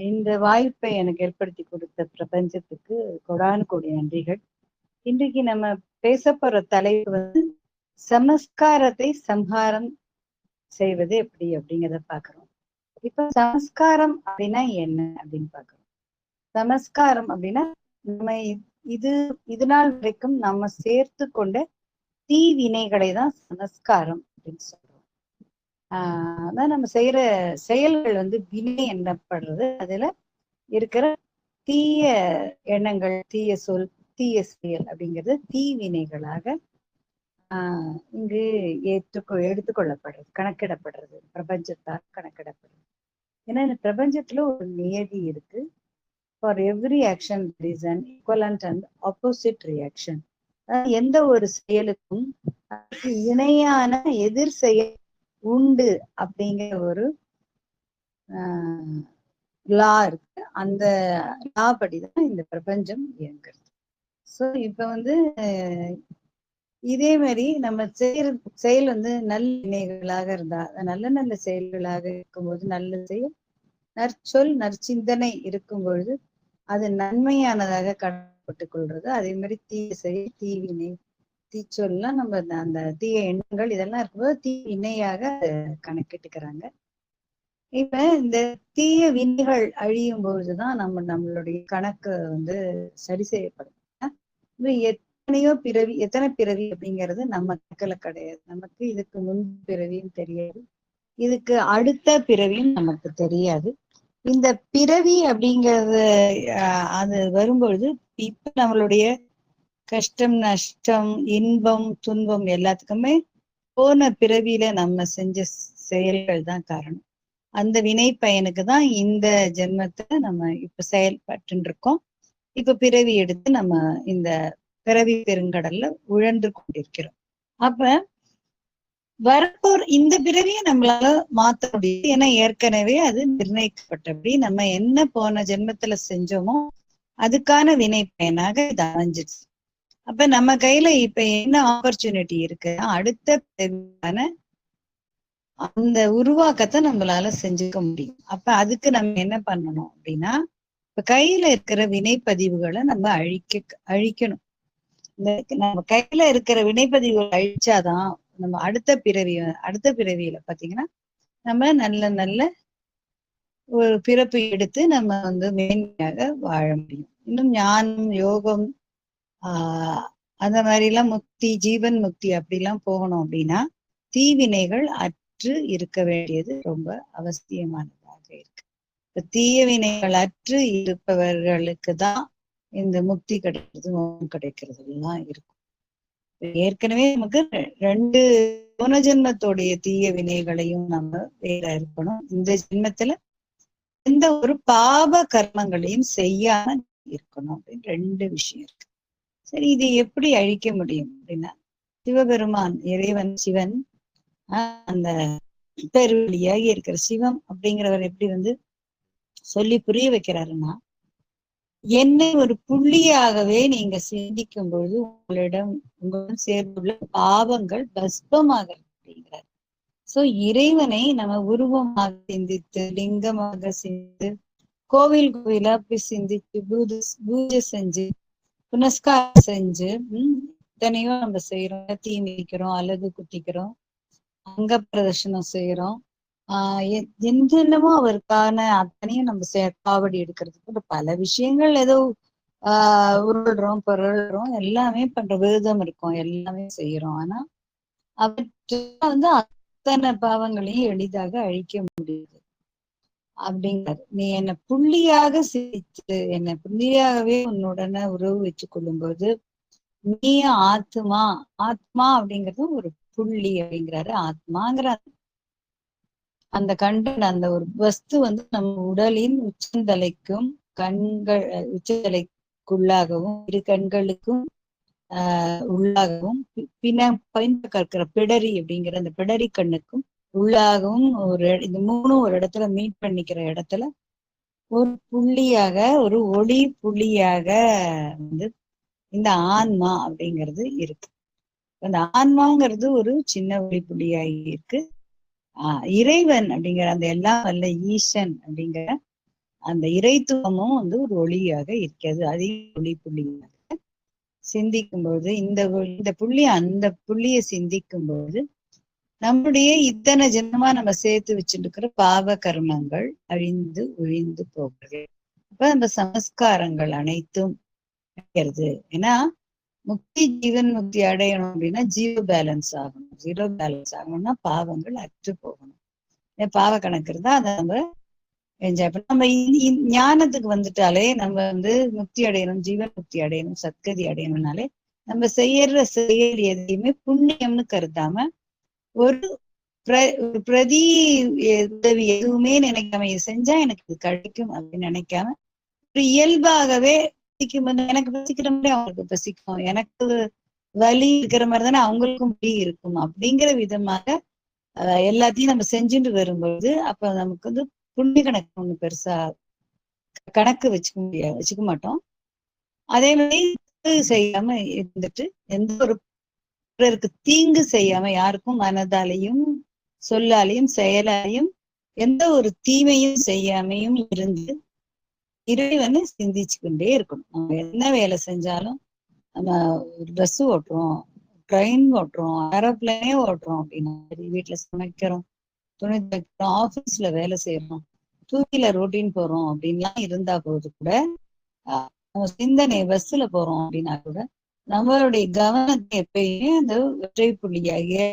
இந்த வாய்ப்பை எனக்கு ஏற்படுத்தி கொடுத்த பிரபஞ்சத்துக்கு கொடானு கோடி நன்றிகள். இன்றைக்கு நம்ம பேச போற தலைப்பு வந்து சமஸ்காரத்தை சம்ஹாரம் செய்வது எப்படி அப்படிங்கிறத பாக்குறோம். இப்ப சமஸ்காரம் அப்படின்னா என்ன அப்படின்னு பாக்குறோம். சமஸ்காரம் அப்படின்னா நம்ம இது நாள் வரைக்கும் நம்ம சேர்த்து கொண்ட தீவினைகளை தான் சமஸ்காரம் அப்படின்னு சொல்றோம். அதான் நம்ம செய்யற செயல்கள் வந்து வினை என்னப்படுறது. அதுல இருக்கிற தீய எண்ணங்கள், தீய சொல், தீய செயல் அப்படிங்கிறது தீவினைகளாக இங்கு எடுத்துக்கொள்ளப்படுறது, கணக்கிடப்படுறது, பிரபஞ்சத்தால் கணக்கிடப்படுறது. ஏன்னா இந்த பிரபஞ்சத்துல ஒரு நியதி இருக்கு. For every action there is an equivalent and opposite reaction. எந்த ஒரு செயலுக்கும் அதுக்கு இணையான எதிர் செயல் உண்டு அப்படிங்கிற ஒரு லா இருக்கு. அந்த லா படிதான் இந்த பிரபஞ்சம் இயங்குறது. ஸோ இப்ப வந்து இதே மாதிரி நம்ம செயல் வந்து நல்ல வினைகளாக இருந்தா, நல்ல நல்ல செயல்களாக இருக்கும்போது, நல்ல செயல், நற்சொல், நற்சிந்தனை இருக்கும் பொழுது அது நன்மையானதாக கணக்கப்பட்டுக் கொள்றது. அதே மாதிரி தீய செயல், தீவினை, தீச்சொல்லாம் நம்ம அந்த தீய எண்ணங்கள் இதெல்லாம் இருக்கும்போது தீ வினையாக கணக்கிட்டுக்கிறாங்க. இப்ப இந்த தீய வினைகள் அழியும் பொழுதுதான் நம்மளுடைய கணக்கு வந்து சரி செய்யப்படும். எத்தனையோ பிறவி, எத்தனை பிறவி அப்படிங்கிறது நம்ம கணக்குல கிடையாது. நமக்கு இதுக்கு முன் பிறவியும் தெரியாது, இதுக்கு அடுத்த பிறவியும் நமக்கு தெரியாது. இந்த பிறவி அப்படிங்கிறது அது வரும்பொழுது இப்ப நம்மளுடைய கஷ்டம், நஷ்டம், இன்பம், துன்பம் எல்லாத்துக்குமே போன பிறவியில நம்ம செஞ்ச செயல்கள் தான் காரணம். அந்த வினை பயனுக்கு தான் இந்த ஜென்மத்துல நம்ம இப்ப செயல்பட்டு இருக்கோம். இப்ப பிறவி எடுத்து நம்ம இந்த பிறவி பெருங்கடல்ல உழன்று கொண்டிருக்கிறோம். அப்ப வரப்போர் இந்த பிறவியை நம்மளால மாத்த முடியும். ஏன்னா ஏற்கனவே அது நிர்ணயிக்கப்பட்டபடி நம்ம என்ன போன ஜென்மத்துல செஞ்சோமோ அதுக்கான வினை பயனாக இது அமைஞ்சிடுச்சு. அப்ப நம்ம கையில இப்ப என்ன ஆப்பர்ச்சுனிட்டி இருக்கு, அடுத்த பிறவியான அந்த உருவாக்கத்தை நம்மளால செஞ்சுக்க முடியும். அப்ப அதுக்கு நம்ம என்ன பண்ணணும் அப்படின்னா, இப்ப கையில இருக்கிற வினைப்பதிவுகளை நம்ம அழிக்கணும். நம்ம கையில இருக்கிற வினைப்பதிவுகளை அழிச்சாதான் நம்ம அடுத்த பிறவியில பாத்தீங்கன்னா நம்ம நல்ல நல்ல ஒரு பிறப்பு எடுத்து நம்ம வந்து மேன்மையாக வாழ முடியும். இன்னும் ஞானம், யோகம், அந்த மாதிரி எல்லாம் முக்தி, ஜீவன் முக்தி அப்படிலாம் போகணும் அப்படின்னா தீவினைகள் அற்று இருக்க வேண்டியது ரொம்ப அவசியமானதாக இருக்கு. இப்ப தீய வினைகள் அற்று இருப்பவர்களுக்கு தான் இந்த முக்தி கிடைக்கிறது, மோகம் கிடைக்கிறது எல்லாம் இருக்கும். ஏற்கனவே நமக்கு 2 போன ஜென்மத்தோடைய தீய வினைகளையும் நம்ம வேற இருக்கணும். இந்த ஜென்மத்துல எந்த ஒரு பாப கர்மங்களையும் செய்யாம இருக்கணும் அப்படின்னு 2 விஷயம் இருக்கு. சரி, இதை எப்படி அழிக்க முடியும் அப்படின்னா, சிவபெருமான், இறைவன் சிவன், அந்த பெருவெளியாகி இருக்கிற சிவம் அப்படிங்கிறவர் எப்படி வந்து சொல்லி புரிய வைக்கிறாருன்னா, என்னை ஒரு புள்ளியாகவே நீங்க சிந்திக்கும் பொழுது உங்களுடன் சேர்ந்துள்ள பாவங்கள் பஸ்பமாக அப்படிங்கிறார். சோ இறைவனை நம்ம உருவமாக சிந்தித்து, லிங்கமாக சிந்தித்து, கோவில் கோவிலா போய் சிந்திச்சு, பூஜை செஞ்சு, புனஸ்காரம் செஞ்சு, இத்தனையோ நம்ம செய்யறோம். தீ மிதிக்கிறோம், அழகு குத்திக்கிறோம், அங்க பிரதர்ஷனம் செய்யறோம், என்னென்னமோ அவருக்கான அத்தனையும் நம்ம காவடி எடுக்கிறதுக்கு பல விஷயங்கள் ஏதோ உருள்றோம், பொருள்றோம், எல்லாமே பண்ற விரதம் இருக்கோம், எல்லாமே செய்யறோம். ஆனா அவற்றை வந்து அத்தனை பாவங்களையும் எளிதாக அழிக்க முடியுது அப்படிங்கிறாரு. நீ என்னை புள்ளியாக சிரிச்சு, என்னை புள்ளியாகவே உன்னுடனே உறவு வச்சு கொள்ளும் போது நீ ஆத்மா அப்படிங்கிறது ஒரு புள்ளி அப்படிங்கிறாரு. ஆத்மாங்கிற அந்த அந்த ஒரு வஸ்து வந்து நம்ம உடலின் உச்சந்தலைக்கும் உச்சந்தலைக்குள்ளாகவும், இரு கண்களுக்கும் உள்ளாகவும், கற்கிற பிடரி அப்படிங்கிற அந்த பிடரி கண்ணுக்கும் உள்ளாகவும் இந்த 3 ஒரு இடத்துல மீட் பண்ணிக்கிற இடத்துல ஒரு புள்ளியாக, ஒரு ஒளி புள்ளியாக வந்து இந்த ஆன்மா அப்படிங்கிறது இருக்கு. அந்த ஆன்மாங்கிறது ஒரு சின்ன ஒளி புள்ளியாகி இருக்கு. இறைவன் அப்படிங்கிற அந்த எல்லாம் வல்ல ஈசன் அப்படிங்கிற அந்த இறைத்துவமும் வந்து ஒரு ஒளியாக இருக்கிறது. அதையும் ஒளி புள்ளியாக சிந்திக்கும் பொழுது இந்த புள்ளி அந்த புள்ளியை சிந்திக்கும் பொழுது நம்முடைய இத்தனை ஜென்மமா நம்ம சேர்த்து வச்சுட்டு இருக்கிற பாவ கர்மங்கள் அழிந்து ஒழிந்து போகிறது. அப்ப அந்த சமஸ்காரங்கள் அனைத்தும் அடைகிறது. ஏன்னா முக்தி ஜீவன் முக்தி அடையணும் அப்படின்னா ஜீரோ பேலன்ஸ் ஆகணும். ஜீரோ பேலன்ஸ் ஆகணும்னா பாவங்கள் அற்று போகணும். பாவ கணக்கு இருந்தா அதை நம்ம என்ஜாய் பண்ண நம்ம ஞானத்துக்கு வந்துட்டாலே நம்ம வந்து முக்தி அடையணும், ஜீவன் முக்தி அடையணும், சத்கதி அடையணும்னாலே நம்ம செய்யற செயல் எதையுமே புண்ணியம்னு கருதாம ஒரு பிரதி உதவி எதுவுமே நினைக்காம செஞ்சா எனக்கு இது கிடைக்கும் அப்படின்னு நினைக்காம ஒரு இயல்பாகவே எனக்கு பசிக்கிற மாதிரி அவங்களுக்கு பசிக்கும், எனக்கு வலி இருக்கிற மாதிரி தானே அவங்களுக்கும் வலி இருக்கும் அப்படிங்கிற விதமாக எல்லாத்தையும் நம்ம செஞ்சுட்டு வரும்போது அப்ப நமக்கு வந்து புண்ணிய கணக்கு ஒண்ணு பெருசா கணக்கு வச்சுக்க மாட்டோம். அதே மாதிரி செய்யாம இருந்துட்டு எந்த ஒரு பிறருக்கு தீங்கு செய்யாம யாருக்கும் மனதாலையும் சொல்லாலையும் செயலாலையும் எந்த ஒரு தீமையும் செய்யாமையும் இருந்து இறைவனை சிந்திச்சுக்கிட்டே இருக்கணும். நம்ம என்ன வேலை செஞ்சாலும் நம்ம பஸ் ஓட்டுறோம், ட்ரெயின் ஓட்டுறோம், ஏரோப்ளேனே ஓட்டுறோம் அப்படின்னா வீட்டுல சமைக்கிறோம், துணி தைக்கிறோம், ஆபீஸ்ல வேலை செய்யறோம், டூ வீலர் ரோட்டின் போறோம் அப்படின்லாம் இருந்தா போது கூட நம்ம சிந்தனை பஸ்ல போறோம் அப்படின்னா கூட நம்மளுடைய கவனத்தை எப்பயுமே அந்த ஒற்றை புள்ளியாகிய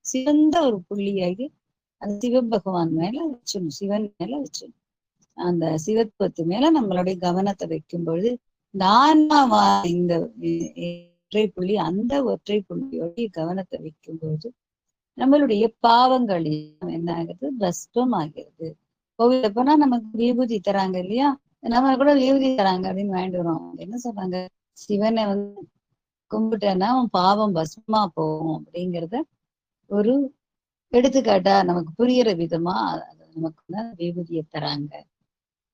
சிவந்த ஒரு புள்ளியாகி அந்த சிவபகவான் மேல வச்சிடணும், சிவன் மேல வச்சிடணும். அந்த சிவத்துவத்து மேல நம்மளுடைய கவனத்தை வைக்கும் பொழுது இந்த ஒற்றை புள்ளி அந்த ஒற்றை புள்ளியோடைய கவனத்தை வைக்கும் பொழுது நம்மளுடைய பாவங்கள் என்ன ஆகுது, பஸ்பம் ஆகிறது. கோவில போனா நமக்கு விபூதி தராங்க இல்லையா, நம்ம கூட விபூதி தராங்க அப்படின்னு வாங்கிட்டு வரோம். என்ன சொல்றாங்க, சிவனை வந்து கும்பிட்டேன்னா அவன் பாவம் பஸ்மா போகும் அப்படிங்கிறத ஒரு எடுத்துக்காட்டா நமக்கு புரியுற விதமா நமக்கு விபூதியை தராங்க.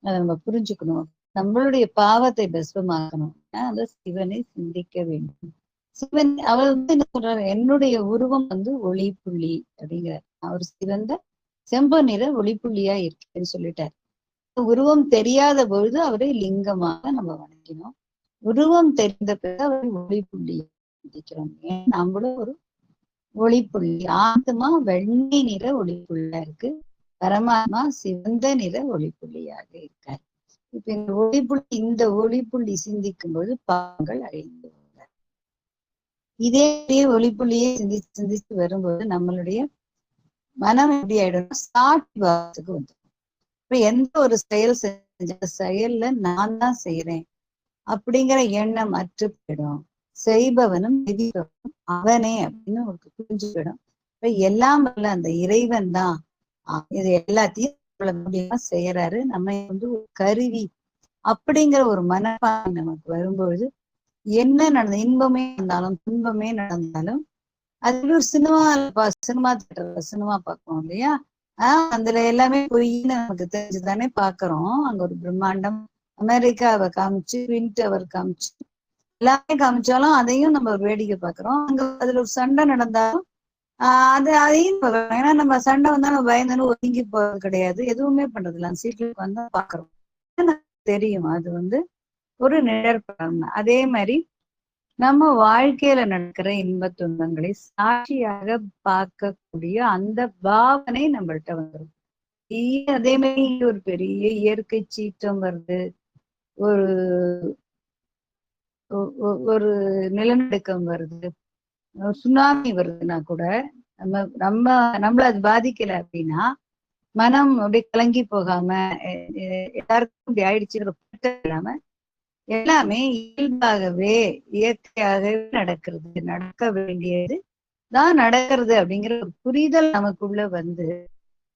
அதை நம்ம புரிஞ்சுக்கணும். நம்மளுடைய பாவத்தை பஸ்பமாக்கணும், அந்த சிவனை சிந்திக்க வேண்டும். சிவன் அவர் வந்து என்ன சொல்றாரு, என்னுடைய உருவம் வந்து ஒளி புள்ளி அப்படிங்கிறார். அவர் சிவந்த செம்ப நிற ஒளிப்புள்ளியா இருக்குன்னு சொல்லிட்டார். உருவம் தெரியாத பொழுது அவரை லிங்கமாக நம்ம வணங்கினோம். உருவம் தெரிந்த பிறகு அவரை ஒளிப்புள்ளியை சிந்திக்கிறோம். ஏன் நம்மளும் ஒரு ஒளிப்புள்ளி. ஆத்மா வெள்ளை நிற ஒளிப்புள்ளியா இருக்கு, பரமாத்மா சிவந்த நிற ஒளிப்புள்ளியாக இருக்கார். இப்ப இந்த ஒளிப்புள்ளி சிந்திக்கும் போது பாவங்கள் அழிந்து வந்தார். இதே ஒளிப்புள்ளியே சிந்திச்சு வரும்போது நம்மளுடைய மனம் எப்படி ஆயிடும், சாட்சி பாவத்துக்கு வந்து இப்ப எந்த ஒரு செயல் செஞ்ச செயல்ல நான் தான் செய்யறேன் அப்படிங்கிற எண்ணம் அற்று போயிடும். செய்பவனும் அவனே அப்படின்னு உங்களுக்கு புரிஞ்சு போயிடும். இப்ப எல்லாம் வல்ல அந்த இறைவன் தான் இது எல்லாத்தையும் முடியுமா செய்யறாரு. நம்ம வந்து ஒரு கருவி அப்படிங்கிற ஒரு மனப்பான்மை நமக்கு வரும்பொழுது என்ன நடந்த இன்பமே இருந்தாலும் துன்பமே நடந்தாலும் அது ஒரு சினிமா தியேட்டர்ல சினிமா பார்க்கணும் இல்லையா, அதுல எல்லாமே பொய்ன்னு நமக்கு தெரிஞ்சுதானே பாக்குறோம். அங்க ஒரு பிரம்மாண்டம் அமெரிக்காவை காமிச்சு ட்வின் டவர் காமிச்சு எல்லாமே காமிச்சாலும் அதையும் நம்ம வேடிக்கை பாக்குறோம். அங்க அதுல ஒரு சண்டை நடந்தாலும் அதையும் ஏன்னா நம்ம சண்டை வந்தா நம்ம பயந்துன்னு ஒதுங்கி போறது கிடையாது, எதுவுமே பண்றது இல்லை, அந்த சீட்ல வந்து பாக்குறோம். தெரியும் அது வந்து ஒரு நிழற்படம். அதே மாதிரி நம்ம வாழ்க்கையில நடக்கிற இன்ப துன்பங்களை சாட்சியாக பார்க்கக்கூடிய அந்த பாவனை நம்மள்கிட்ட வந்துடும். அதே மாதிரி ஒரு பெரிய இயற்கை சீற்றம் வருது, ஒரு ஒரு நிலநடுக்கம் வருது, சுனாமி வருதுன்னா கூட நம்மள அது பாதிக்கல அப்படின்னா மனம் அப்படியே கலங்கி போகாம எல்லாருக்கும் இப்படி ஆயிடுச்சுங்கிற இல்லாம எல்லாமே இயல்பாகவே இயற்கையாகவே நடக்க வேண்டியது தான் நடக்கிறது அப்படிங்கிற ஒரு புரிதல் நமக்குள்ள வந்து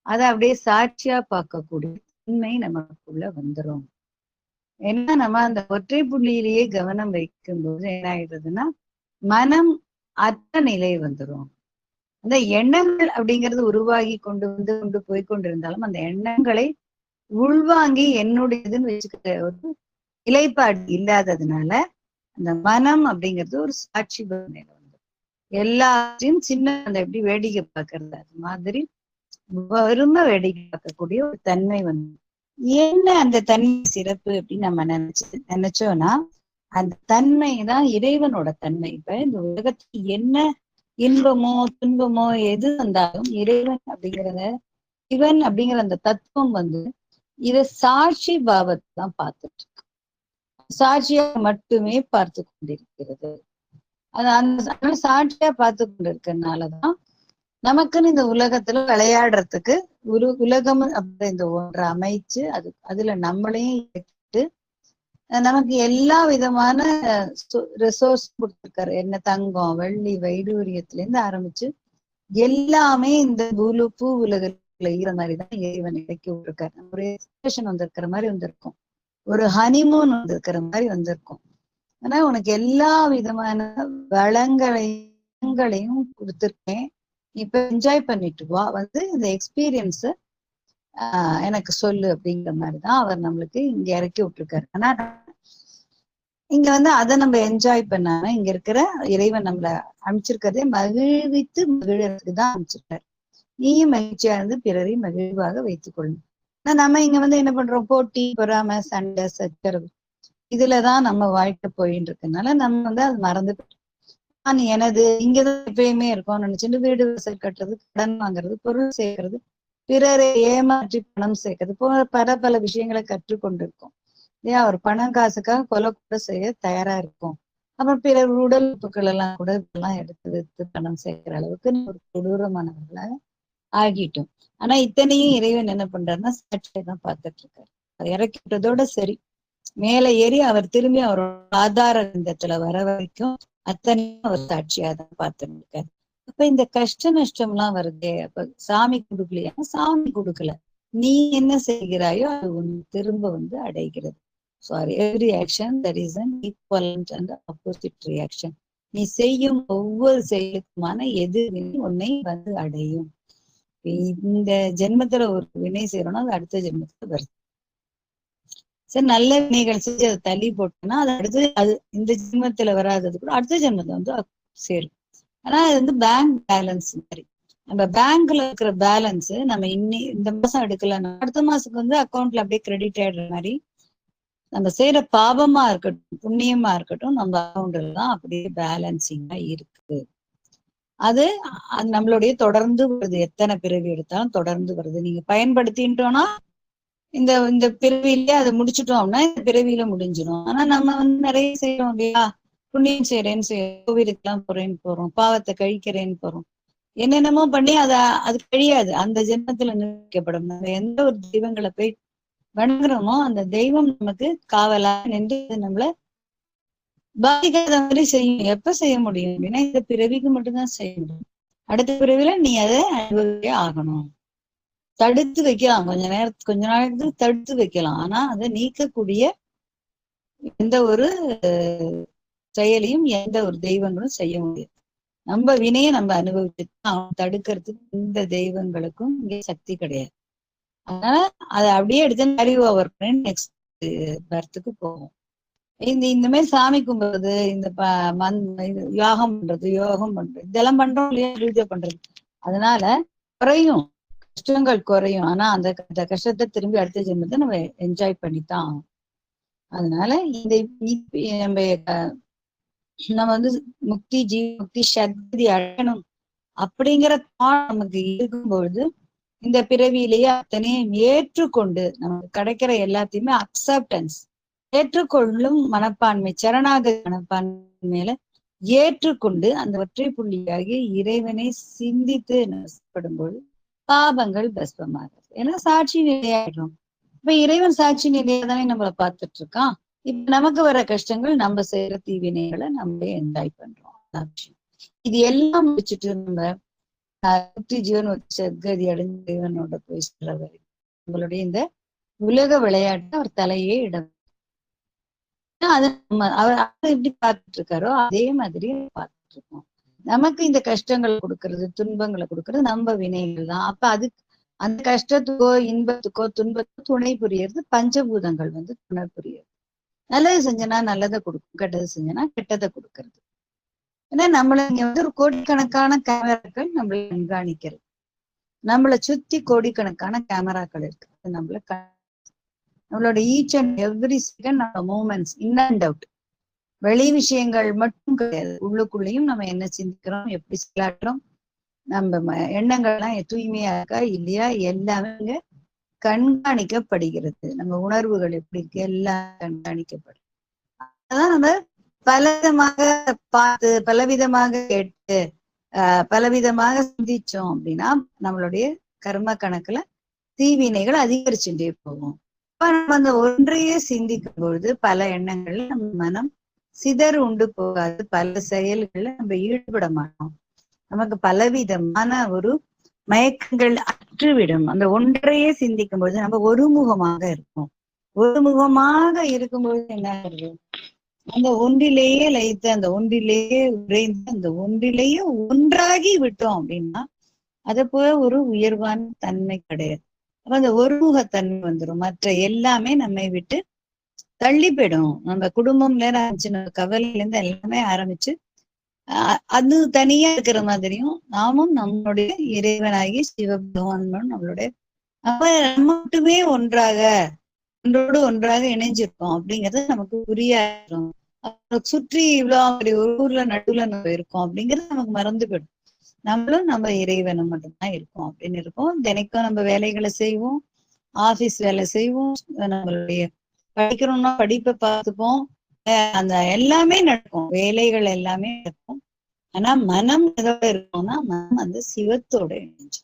அதை அப்படியே சாட்சியா பார்க்கக்கூடிய உண்மை நமக்குள்ள வந்துடும். ஏன்னா நம்ம அந்த ஒற்றை புள்ளியிலேயே கவனம் வைக்கும் போது என்ன ஆயிடுறதுன்னா மனம் அற்ற நிலை வந்துடும். அந்த எண்ணங்கள் அப்படிங்கிறது உருவாகி கொண்டு போய் கொண்டிருந்தாலும் அந்த எண்ணங்களை உள்வாங்கி என்னுடையதுன்னு வச்சுக்கிட்ட ஒரு நிலைப்பாடு இல்லாததுனால அந்த மனம் அப்படிங்கிறது ஒரு சாட்சி நிலை வந்து எல்லாத்தையும் சின்ன அந்த எப்படி வேடிக்கை பார்க்கறது அது மாதிரி வெறும வேடிக்கை பார்க்கக்கூடிய ஒரு தன்மை வந்து என்ன அந்த தன்மை சிறப்பு அப்படின்னு நம்ம நினைச்சோம்னா அந்த தன்மை தான் இறைவனோட தன்மை. இப்ப இந்த உலகத்துக்கு என்ன இன்பமோ துன்பமோ எது வந்தாலும் இறைவன் அப்படிங்கிறத இவன் அப்படிங்கிற அந்த தத்துவம் வந்து இத சாட்சி பாவத்தை தான் பார்த்துட்டு இருக்கு. சாட்சியாக மட்டுமே பார்த்து கொண்டிருக்கிறது. அது அந்த சாட்சியா பார்த்து கொண்டிருக்கிறதுனாலதான் நமக்குன்னு இந்த உலகத்துல விளையாடுறதுக்கு ஒரு உலகம் அப்படி இந்த ஒன்றை அமைச்சு அதுல நம்மளையும் எடுத்து நமக்கு எல்லா விதமான ரிசோர்ஸ் கொடுத்துருக்காரு. என்ன தங்கம் வெள்ளி வைடூரியத்துல இருந்து ஆரம்பிச்சு எல்லாமே இந்த பூ உலகத்துல ஈர மாதிரிதான் இறைவன் இறக்கி விட்டுருக்காரு. ஒரு எக்ஸ்பிரஷன் வந்திருக்கிற மாதிரி வந்திருக்கும், ஒரு ஹனிமூன் வந்திருக்கிற மாதிரி வந்திருக்கும். ஆனா உனக்கு எல்லா விதமான வளங்களையும் கொடுத்துருக்கேன், இப்ப என்ஜாய் பண்ணிட்டு வா, வந்து இந்த எக்ஸ்பீரியன்ஸ எனக்கு சொல்லு அப்படிங்கிற மாதிரிதான் அவர் நம்மளுக்கு இங்க இறக்கி விட்டுருக்காரு. ஆனா இங்க வந்து அதை நம்ம என்ஜாய் பண்ணாம இங்க இருக்கிற இறைவன் நம்மள அமைச்சிருக்கிறதே மகிழ்வித்து மகிழறதுக்கு தான் அமைச்சிருக்காரு. நீயும் மகிழ்ச்சியா இருந்து பிறரையும் மகிழ்வாக வைத்துக் கொள்ளணும். ஆனா நம்ம இங்க வந்து என்ன பண்றோம், போட்டி பொறாம சண்டை சச்சரவு இதுலதான் நம்ம வாழ்க்கை போயின்னு இருக்கனால நம்ம வந்து அது மறந்து நான் எனது இங்கதான் எப்பயுமே இருக்கோம்னு நினைச்சுட்டு வீடு வசதி கட்டுறது, கடன் வாங்குறது, பொருள் சேர்க்கறது, பிறரை ஏமாற்றி பணம் சேர்க்கறது போல பல விஷயங்களை கற்றுக்கொண்டு இருக்கோம் இல்லையா. ஒரு பணம் காசுக்காக கொலை கூட செய்ய தயாரா இருக்கும். அப்புறம் பிறர் உடல் உறுப்புகள் எல்லாம் கூட இதெல்லாம் எடுத்து வைத்து பணம் சேர்க்கிற அளவுக்கு ஒரு கொடூரமானவர்களாக ஆகிட்டோம். ஆனா இத்தனையும் இறைவன் என்ன பண்றாருன்னா சாட்சியை தான் பார்த்துட்டு இருக்காரு. அதை இறக்கி விட்டதோட சரி, மேல ஏறி அவர் திரும்பி அவரோட ஆதார விந்தத்துல வர வரைக்கும் அத்தனையும் அவர் சாட்சியா தான் பார்த்துட்டு இருக்காரு. அப்ப இந்த கஷ்ட நஷ்டம் எல்லாம் வருதே, அப்ப சாமி கொடுக்கலையா? சாமி கொடுக்கல, நீ என்ன செய்கிறாயோ அது ஒண்ணு திரும்ப வந்து அடைகிறது. Sorry, every action that is an equivalent and opposite reaction. நீ செய்யும் ஒவ்வொரு செயலுக்குமான எதிர்வினை உன்னை வந்து அடையும். இந்த ஜென்மத்துல ஒரு வினை செய்யறோம்னா அது அடுத்த ஜென்மத்துல வருது. சரி, நல்ல வினைகள் செஞ்சு அதை தள்ளி போட்டோம்னா அது அடுத்து அது இந்த ஜென்மத்துல வராதது கூட அடுத்த ஜென்மத்துல வந்து சேரும். ஆனா அது வந்து பேங்க் பேலன்ஸ் மாதிரி. நம்ம பேங்க்ல இருக்கிற பேலன்ஸ் நம்ம இந்த மாசம் எடுக்கலன்னா அடுத்த மாசத்துக்கு வந்து அக்கௌண்ட்ல அப்படியே கிரெடிட் ஆயிடுற மாதிரி நம்ம செய்யற பாவமா இருக்கட்டும் புண்ணியமா இருக்கட்டும் நம்ம அக்கௌண்ட்ல தான் அப்படியே பேலன்சிங்கா இருக்கு. அது நம்மளுடைய தொடர்ந்து வருது, எத்தனை பிறவி எடுத்தாலும் தொடர்ந்து வருது. நீங்க பயன்படுத்திட்டோம்னா இந்த இந்த பிறவியிலே அதை முடிச்சுட்டோம்னா இந்த பிறவியில முடிஞ்சிடும். ஆனா நம்ம வந்து நிறைய செய்யறோம் இல்லையா, புண்ணியம் செய்யறேன்னு கோவிலுக்கு எல்லாம் போறோம், பாவத்தை கழிக்கிறேன்னு போறோம், என்னென்னமோ பண்ணி அது கழியாது, அந்த ஜென்மத்துல நிர்ணயிக்கப்படும். நம்ம எந்த ஒரு தெய்வங்களை போய் வணங்குறோமோ அந்த தெய்வம் நமக்கு காவலா நின்று நம்மள பாதிக்காத மாதிரி செய்யும். எப்ப செய்ய முடியும் அப்படின்னா இந்த பிறவிக்கு மட்டும்தான் செய்ய முடியும். அடுத்த பிறவில நீ அதை அனுபவிக்க ஆகணும். தடுத்து வைக்கலாம், கொஞ்ச நாளைக்கு தடுத்து வைக்கலாம். ஆனா அதை நீக்கக்கூடிய எந்த ஒரு செயலையும் எந்த ஒரு தெய்வங்களும் செய்ய முடியாது. நம்ம வினையை நம்ம அனுபவிச்சுதான் தடுக்கிறதுக்கு எந்த தெய்வங்களுக்கும் இங்கே சக்தி கிடையாது. அதனால அதை அப்படியே எடுத்து அறிவு ஓவர் பண்ணி நெக்ஸ்ட் பர்த்துக்கு போகும். இந்த மாதிரி சாமி கும்பிடுறது, இந்த யோகம் பண்றது இதெல்லாம் பண்றோம் இல்லையா, பூஜை பண்றது, அதனால குறையும், கஷ்டங்கள் குறையும். ஆனா அந்த கஷ்டத்தை திரும்பி அடுத்த ஜென்மத்தை நம்ம என்ஜாய் பண்ணித்தான் ஆகும். அதனால நம்ம வந்து முக்தி ஜீவமுக்தி சக்தி அடையணும் அப்படிங்கிற நமக்கு இருக்கும்பொழுது இந்த பிறவியிலேயே அத்தனையும் ஏற்றுக்கொண்டு நமக்கு கிடைக்கிற எல்லாத்தையுமே அக்செப்டன்ஸ் ஏற்றுக்கொள்ளும் மனப்பான்மை, சரணாகதி மனப்பான்மையில ஏற்றுக்கொண்டு அந்த ஒற்றை புள்ளியாகி இறைவனை சிந்தித்து நஷ்டப்படும்போது பாபங்கள் பஸ்பமாகிறது. ஏன்னா சாட்சி நிலையாயிடும். இப்ப இறைவன் சாட்சி நிலையா தானே நம்மளை பார்த்துட்டு இருக்கான். இப்ப நமக்கு வர கஷ்டங்கள் நம்ம செய்யற தீவினைகளை நம்ம என்ஜாய் பண்றோம். இது எல்லாம் முடிச்சுட்டு நம்ம முக்தி ஜீவன் சத்கதி அடைஞ்ச இறைவனோட போய் சொல்ற வரைக்கும் நம்மளுடைய இந்த உலக விளையாட்டு அவர் தலையே இடம் அது அவர் எப்படி பார்த்துட்டு இருக்காரோ அதே மாதிரி பார்த்துட்டு இருக்கோம். நமக்கு இந்த கஷ்டங்களை கொடுக்கறது துன்பங்களை கொடுக்கறது நம்ம வினைகள் தான். அப்ப அதுக்கு அந்த கஷ்டத்துக்கோ இன்பத்துக்கோ துன்பத்துக்கோ துணை புரியறது பஞ்சபூதங்கள் வந்து துணை புரியறது. நல்லது செஞ்சனா நல்லதை கொடுக்கும், கெட்டது செஞ்சனா கெட்டதை கொடுக்கறது. ஏன்னா நம்மள இங்க வந்து ஒரு கோடிக்கணக்கான கேமராக்கள் நம்மளை கண்காணிக்கிறது. நம்மளை சுத்தி கோடிக்கணக்கான கேமராக்கள் இருக்கு, நம்மள நம்மளோட ஈச் அண்ட் எவ்ரி செகண்ட் நம்ம மூமெண்ட்ஸ் இன் அண்ட் அவுட், வெளி விஷயங்கள் மட்டும் கிடையாது, உள்ளுக்குள்ளேயும் நம்ம என்ன சிந்திக்கிறோம், எப்படி செயலாற்றுறோம், நம்ம எண்ணங்கள்லாம் தூய்மையா இருக்கா இல்லையா, எல்லாமே இங்க கண்காணிக்கப்படுகிறது. நம்ம உணர்வுகள் எப்படி இருக்கு எல்லாம் கண்காணிக்கப்படும். அதான் நம்ம பலவிதமாக பார்த்து, பலவிதமாக கேட்டு, பலவிதமாக சிந்திச்சோம் அப்படின்னா நம்மளுடைய கர்ம கணக்குல தீவினைகள் அதிகரிச்சுட்டே போகும். அப்ப நம்ம அந்த ஒன்றையே சிந்திக்கும் பொழுது பல எண்ணங்கள்ல நம்ம மனம் சிதறு உண்டு போகாது, பல செயல்கள்ல நம்ம ஈடுபட மாட்டோம். நமக்கு பலவிதமான ஒரு மயக்கங்கள் அற்றுவிடும். அந்த ஒன்றையே சிந்திக்கும் பொழுது நம்ம ஒருமுகமாக இருப்போம். ஒருமுகமாக இருக்கும்பொழுது என்ன ஆகுது, அந்த ஒன்றிலேயே லயித்து, அந்த ஒன்றிலேயே உறைந்து, அந்த ஒன்றிலேயே ஒன்றாகி விட்டோம் அப்படின்னா அதை போல ஒரு உயர்வான தன்மை கிடையாது. அப்ப அந்த ஒருமுகத்தன்மை வந்துடும், மற்ற எல்லாமே நம்மை விட்டு தள்ளி போயிடும். நம்ம குடும்பம்ல இருந்து ஆரம்பிச்சு, கவலையில இருந்து எல்லாமே ஆரம்பிச்சு அது தனியா இருக்கிற மாதிரியும், நாமும் நம்மளுடைய இறைவனாகி சிவபகவான் நம்மளுடைய அப்ப நம்ம மட்டுமே ஒன்றாக, ஒன்றோடு ஒன்றாக இணைஞ்சிருக்கோம் அப்படிங்கிறது நமக்கு புரியாதும். சுற்றி இவ்வளவு ஒரு ஊர்ல நடுவுல நம்ம இருக்கோம் அப்படிங்கிறது நமக்கு மறந்து போயிடும். நம்மளும் நம்ம இறைவனும் மட்டும்தான் இருக்கோம் அப்படின்னு இருப்போம். தினைக்கும் நம்ம வேலைகளை செய்வோம், ஆபீஸ் வேலை செய்வோம், நம்மளுடைய படிக்கிறோம்னா படிப்பை பார்த்துப்போம், அந்த எல்லாமே நடக்கும், வேலைகள் எல்லாமே நடக்கும். ஆனா மனம் எதோட இருக்கோம்னா மனம் அந்த சிவத்தோட இணைஞ்சு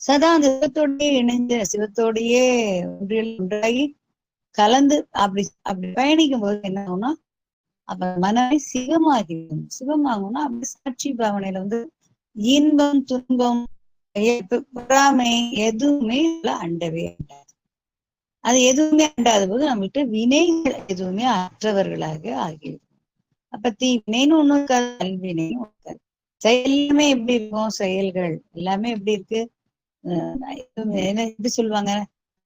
சதா அந்த சிவத்தோடயே இணைஞ்ச, சிவத்தோடையே ஒன்றாகி கலந்து அப்படி அப்படி பயணிக்கும் போது என்ன ஆகும்னா அப்ப மனமே சிவமாகிடும். சிவமாகும்னா அப்படி சாட்சி பாவனையில வந்து இன்பம் துன்பம் பொறாமை எதுவுமே அண்டவே அண்டாது. அது எதுவுமே அண்டாத போது நம்மகிட்ட வினைகள் எதுவுமே அற்றவர்களாக ஆகிடும். அப்ப தீவினைன்னு ஒண்ணு இருக்காது, கல்வினைன்னு ஒண்ணு இருக்காது. செயலுமே எப்படி இருக்கும், செயல்கள் எல்லாமே எப்படி இருக்கு, என்ன எப்படி சொல்லுவாங்க,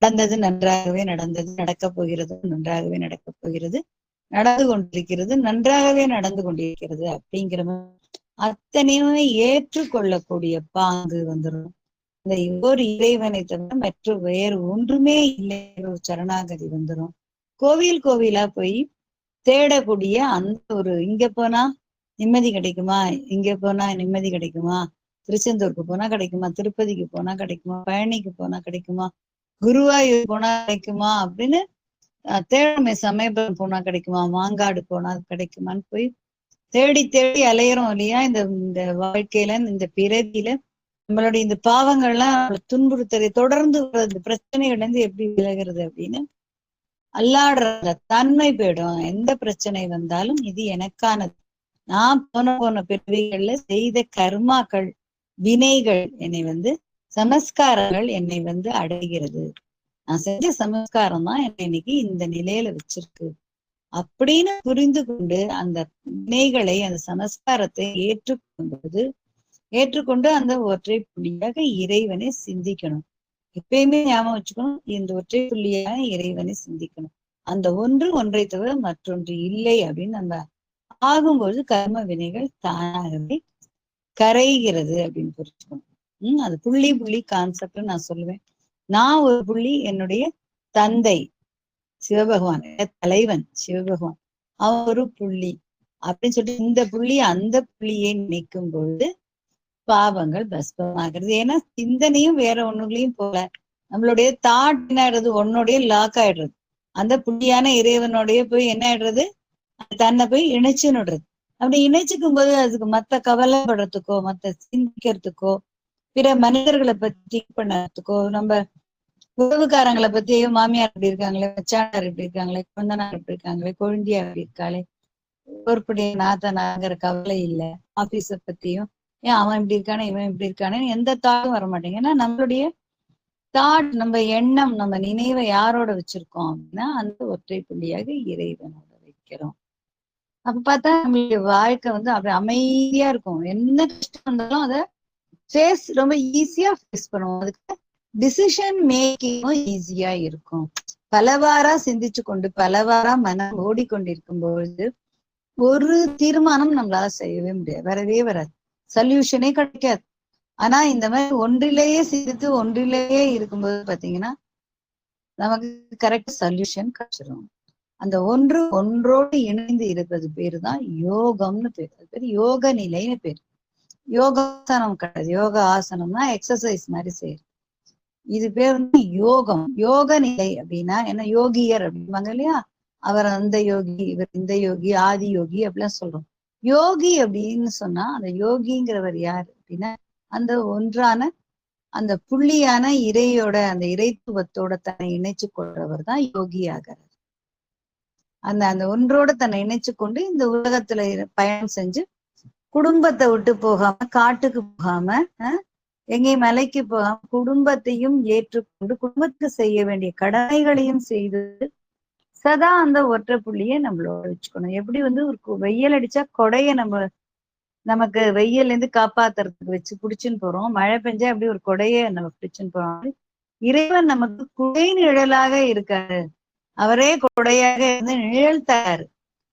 நடந்தது நன்றாகவே நடந்தது, நடக்க போகிறது நன்றாகவே நடக்க போகிறது, நடந்து கொண்டிருக்கிறது நன்றாகவே நடந்து கொண்டிருக்கிறது அப்படிங்கிற அத்தனையுமே ஏற்றுக்கொள்ளக்கூடிய பாங்கு வந்துடும். இந்த ஒரு இறைவனை தவிர மற்ற வேறு ஒன்றுமே இல்லை ஒரு சரணாகதி வந்துடும். கோவில் கோவிலா போய் தேடக்கூடிய அந்த ஒரு, இங்க போனா நிம்மதி கிடைக்குமா, இங்க போனா நிம்மதி கிடைக்குமா, திருச்செந்தூருக்கு போனா கிடைக்குமா, திருப்பதிக்கு போனா கிடைக்குமா, பழனிக்கு போனா கிடைக்குமா, குருவாயூர் போனா கிடைக்குமா அப்படின்னு தேடமே, சமயபுரம் போனா கிடைக்குமா, மாங்காடு போனா கிடைக்குமான்னு போய் தேடி தேடி அலையிறோம் இல்லையா. இந்த வாழ்க்கையில இந்த பிறவியில நம்மளுடைய இந்த பாவங்கள்லாம் துன்புறுத்தலை தொடர்ந்து இந்த பிரச்சனைகள்ல இருந்து எப்படி விலகிறது அப்படின்னு அல்லாடுற தன்மை போயிடும். எந்த பிரச்சனை வந்தாலும் இது எனக்கானது, நான் போன பிறவிகள்ல செய்த கர்மாக்கள் வினைகள் என்னை வந்து, சமஸ்காரங்கள் என்னை வந்து அடைகிறது, நான் செஞ்ச சமஸ்காரம் தான் என்னை இன்னைக்கு இந்த நிலையில வச்சிருக்கு அப்படின்னு புரிந்து கொண்டு அந்த வினைகளை அந்த சமஸ்காரத்தை ஏற்றுக்கொண்டு அந்த ஒற்றை புள்ளியாக இறைவனை சிந்திக்கணும். எப்பயுமே ஞாபகம் வச்சுக்கணும், இந்த ஒற்றை புள்ளியாக இறைவனை சிந்திக்கணும். அந்த ஒன்றை தவிர மற்றொன்று இல்லை அப்படின்னு நம்ம ஆகும்போது கர்ம வினைகள் தானாகவே கரைகிறது அப்படின்னு புரிஞ்சுக்கணும். அது புள்ளி கான்செப்ட் நான் சொல்லுவேன். நான் ஒரு புள்ளி, என்னுடைய தந்தை சிவபகவான், தலைவன் சிவபகவான் அவன் ஒரு புள்ளி அப்படின்னு சொல்லிட்டு இந்த புள்ளி அந்த புள்ளியை நினைக்கும் பொழுது பாவங்கள் பஸ்பமாகிறது. ஏன்னா சிந்தனையும் வேற ஒண்ணுகளையும் போல நம்மளுடைய தாட் என்ன ஆயிடுறது, ஒன்னுடைய லாக் ஆயிடுறது, அந்த புள்ளியான இறைவனுடைய போய் என்ன ஆயிடுறது, தன்னை போய் இணைச்சுன்னுடுறது. அப்படி இணைச்சுக்கும் போது அதுக்கு மத்த கவலைப்படுறதுக்கோ, மத்த சிந்திக்கிறதுக்கோ, பிற மனிதர்களை பத்தி பண்ணறதுக்கோ, நம்ம உறவுக்காரங்களை பத்தி மாமியார் எப்படி இருக்காங்களே, மச்சானார் எப்படி இருக்காங்களே, குழந்தனார் எப்படி இருக்காங்களே, கொழுந்தியார் எப்படி இருக்காளே, ஒருபடி நாத்தனாங்கிற கவலை இல்லை. ஆபீஸ பத்தியும் ஏன் அவன் இப்படி இருக்கானே இவன் இப்படி இருக்கானே எந்த தாட்டும் வர மாட்டேங்க. ஏன்னா நம்மளுடைய தாட், நம்ம எண்ணம், நம்ம நினைவை யாரோட வச்சிருக்கோம் அப்படின்னா அந்த ஒற்றை புள்ளியாக இறைவனோட வைக்கிறோம். அப்ப பார்த்தா நம்மளுடைய வாழ்க்கை வந்து அப்படி அமைதியா இருக்கும். என்ன கஷ்டம் வந்தாலும் அதை ரொம்ப ஈஸியா ஃபேஸ் பண்ணுவோம். அதுக்கு டிசிஷன் மேக்கிங்கும் ஈஸியா இருக்கும். பலவாரா சிந்திச்சு கொண்டு பலவாரா மனம் ஓடிக்கொண்டிருக்கும் பொழுது ஒரு தீர்மானம் நம்மளால செய்யவே முடியாது, வரவே வராது, சொல்யூஷனே கிடைக்காது. ஆனா இந்த மாதிரி ஒன்றிலேயே சிரித்து ஒன்றிலேயே இருக்கும்போது பாத்தீங்கன்னா நமக்கு கரெக்ட் சொல்யூஷன் கிடைச்சிடும். அந்த ஒன்று ஒன்றோடு இணைந்து இருப்பது பேரு தான் யோகம்னு பேரு. அது பேரு யோக நிலைன்னு பேரு. யோகாசனம் கிடையாது. யோக ஆசனம்னா எக்ஸசைஸ் மாதிரி செய்யுது. இது பேர் வந்து யோகம். யோக நிலை அப்படின்னா என்ன, யோகியர் அப்படிம்பாங்க இல்லையா, அவர் அந்த யோகி, இவர் இந்த யோகி, ஆதி யோகி அப்படிலாம் சொல்றோம். யோகி அப்படின்னு சொன்னா அந்த யோகிங்கிறவர் யாரு அப்படின்னா, அந்த ஒன்றான அந்த புள்ளியான இறையோட அந்த இறைத்துவத்தோட தன்னை இணைச்சு கொள்றவர் தான் யோகி ஆகிறார். அந்த அந்த ஒன்றோட தன்னை இணைச்சு கொண்டு இந்த உலகத்துல பயணம் செஞ்சு குடும்பத்தை விட்டு போகாம, காட்டுக்கு போகாம, எங்கேயும் மலைக்கு போகாம குடும்பத்தையும் ஏற்றுக்கொண்டு குடும்பத்துக்கு செய்ய வேண்டிய கடமைகளையும் செய்து சதா அந்த ஒற்றை புள்ளிய நம்மளோட வச்சுக்கணும். எப்படி வந்து ஒரு வெயில் அடிச்சா கொடைய நமக்கு வெயில்ல இருந்து காப்பாத்துறதுக்கு வச்சு புடிச்சுன்னு போறோம், மழை பெஞ்சா எப்படி ஒரு கொடைய நம்ம பிடிச்சுன்னு போறோம். இறைவன் நமக்கு குடை நிழலாக இருக்காரு, அவரே கொடையாக இருந்து நிழல் தராரு.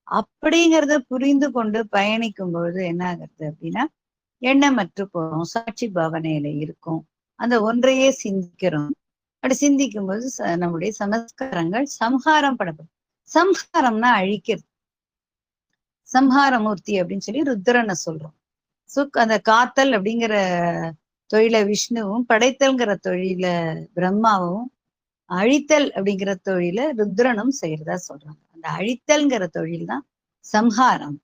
அப்படிங்கிறத புரிந்து கொண்டு பயணிக்கும் பொழுது என்ன ஆகுறது அப்படின்னா, எண்ணமற்று போறோம், சாட்சி பாவனையில இருக்கும், அந்த ஒன்றையே சிந்திக்கிறோம். அப்படி சிந்திக்கும் போது நம்முடைய சமஸ்காரங்கள் சம்ஹாரம் படப்படும். சம்ஹாரம்னா அழிக்கிறது. சம்ஹாரமூர்த்தி அப்படின்னு சொல்லி ருத்ரனை சொல்றோம். அந்த காத்தல் அப்படிங்கிற தொழில விஷ்ணுவும், படைத்தல்ங்கிற தொழில பிரம்மாவும், அழித்தல் அப்படிங்கிற தொழில ருத்ரனும் செய்யறதா சொல்றாங்க. அந்த அழித்தல்ங்கிற தொழில் தான் சம்ஹாரம்.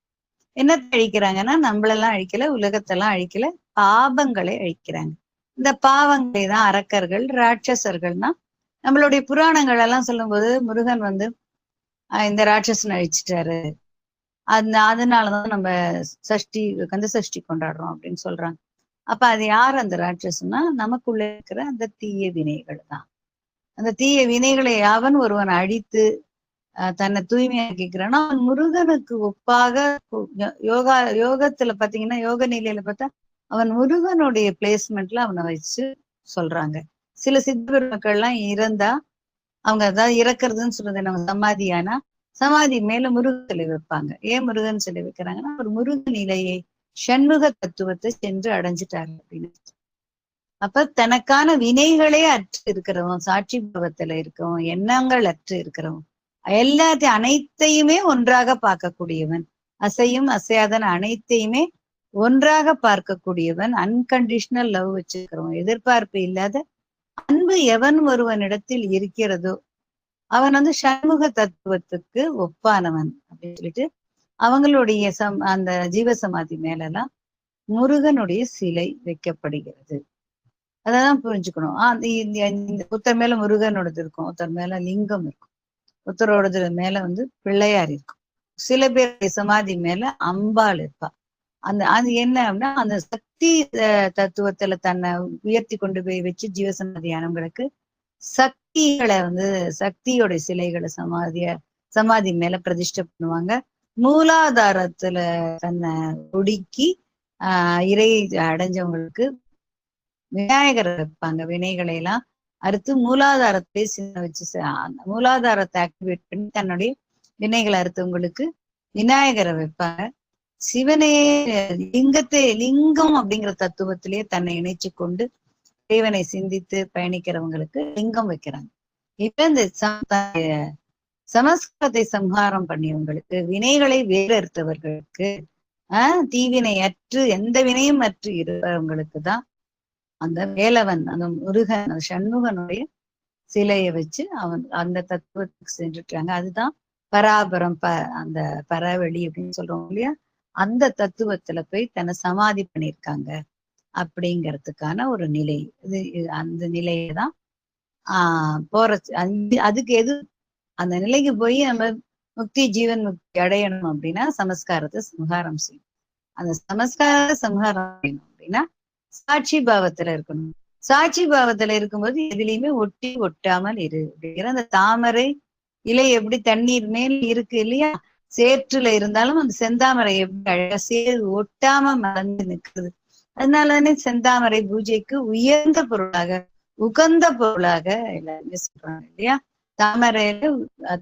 என்னத்தை அழிக்கிறாங்கன்னா, நம்மளெல்லாம் அழிக்கல, உலகத்தெல்லாம் அழிக்கல, பாபங்களை அழிக்கிறாங்க. இந்த பாவங்களை தான் அரக்கர்கள், ராட்சசர்கள்னா நம்மளுடைய புராணங்கள் எல்லாம் சொல்லும் போது முருகன் வந்து இந்த ராட்சசனை அழிச்சிட்டாரு, அதனாலதான் நம்ம சஷ்டி, கந்த சஷ்டி கொண்டாடுறோம் அப்படின்னு சொல்றாங்க. அப்ப அது யார் அந்த ராட்சசன்னா, நமக்குள்ள இருக்கிற அந்த தீய வினைகள் தான். அந்த தீய வினைகளை அவன் ஒருவன் அழித்து தன்னை தூய்மையாக்கிக்கிறான்னா அவன் முருகனுக்கு ஒப்பாக யோகத்துல பாத்தீங்கன்னா, யோக நிலையில பார்த்தா அவன் முருகனுடைய பிளேஸ்மெண்ட்ல அவனை வச்சு சொல்றாங்க. சில சித்த பெருமக்கள் எல்லாம் இறந்தா அவங்க அதாவது இறக்குறதுன்னு சொல்றது நம்ம சமாதியானா சமாதி மேல முருகன் சிலை வைப்பாங்க. ஏன் முருகன் சிலை வைக்கிறாங்கன்னா, ஒரு முருக நிலையை, சண்முக தத்துவத்தை சென்று அடைஞ்சிட்டாரு அப்படின்னு. அப்ப தனக்கான வினைகளே அற்று இருக்கிறவன், சாட்சி பாவத்துல இருக்கவன், எண்ணங்கள் அற்று இருக்கிறவன், எல்லாத்தையும் அனைத்தையுமே ஒன்றாக பார்க்கக்கூடியவன், அசையும் அசையாதன அனைத்தையுமே ஒன்றாக பார்க்கக்கூடியவன், அன்கண்டிஷனல் லவ் வச்சிருக்கிறவன், எதிர்பார்ப்பு இல்லாத அன்பு எவன் ஒருவனிடத்தில் இருக்கிறதோ அவன் வந்து சண்முக தத்துவத்துக்கு ஒப்பானவன் அப்படின்னு சொல்லிட்டு அவங்களுடைய அந்த ஜீவசமாதி மேலெல்லாம் முருகனுடைய சிலை வைக்கப்படுகிறது. அதான் புரிஞ்சுக்கணும். ஒருத்தர் மேல முருகனோடது இருக்கும், ஒருத்தர் மேல லிங்கம் இருக்கும், ஒருத்தரோடது மேல வந்து பிள்ளையார் இருக்கும், சில பேர் சமாதி மேல அம்பாள் இருப்பா. அது என்ன அப்படின்னா, அந்த சக்தி தத்துவத்துல தன்னை உயர்த்தி கொண்டு போய் வச்சு ஜீவசமாதியானவங்களுக்கு சக்திகளை வந்து சக்தியோட சிலைகளை சமாதி மேல பிரதிஷ்டை பண்ணுவாங்க. மூலாதாரத்துல தன்னை ஒடுக்கி இறை அடைஞ்சவங்களுக்கு விநாயகரை வைப்பாங்க. வினைகளை எல்லாம் அறுத்து மூலாதாரத்தை சின்ன வச்சு மூலாதாரத்தை ஆக்டிவேட் பண்ணி தன்னுடைய வினைகளை அறுத்தவங்களுக்கு விநாயகரை வைப்பாங்க. சிவனே லிங்கம் அப்படிங்கிற தத்துவத்திலேயே தன்னை இணைச்சு கொண்டு இறைவனை சிந்தித்து பயணிக்கிறவங்களுக்கு லிங்கம் வைக்கிறாங்க. இப்ப இந்த சமஸ்காரத்தை சம்ஹாரம் பண்ணியவங்களுக்கு, வினைகளை வேறறுத்தவர்களுக்கு, தீவினை அற்று எந்த வினையும் அற்று இருப்பவங்களுக்கு தான் அந்த வேலவன், அந்த முருகன், அந்த சண்முகனுடைய சிலையை வச்சு அவன் அந்த தத்துவத்துக்கு சென்றுட்டாங்க. அதுதான் பராபரம், அந்த பரவெளி அப்படின்னு சொல்றோம் இல்லையா, அந்த தத்துவத்துல போய் தன்னை சமாதி பண்ணியிருக்காங்க அப்படிங்கிறதுக்கான ஒரு நிலை. அந்த நிலையதான் போற அதுக்கு எது அந்த நிலைக்கு போய் நம்ம முக்தி, ஜீவன் முக்தி அடையணும் அப்படின்னா சமஸ்காரத்தை சம்ஹாரம் செய்யணும். அந்த சமஸ்கார சம்ஹாரம் செய்யணும் அப்படின்னா சாட்சி பாவத்துல இருக்கணும். சாட்சி பாவத்துல இருக்கும்போது எதுலையுமே ஒட்டி ஒட்டாமல் இரு அப்படிங்கிற அந்த தாமரை இலை எப்படி தண்ணீர் மேல் இருக்கு இல்லையா, சேற்றுல இருந்தாலும் அந்த செந்தாமரை எப்படி அழகா சேர் ஒட்டாம மறந்து நிற்கிறது. அதனாலதானே செந்தாமரை பூஜைக்கு உயர்ந்த பொருளாக, உகந்த பொருளாக எல்லாருமே சொல்றாங்க இல்லையா.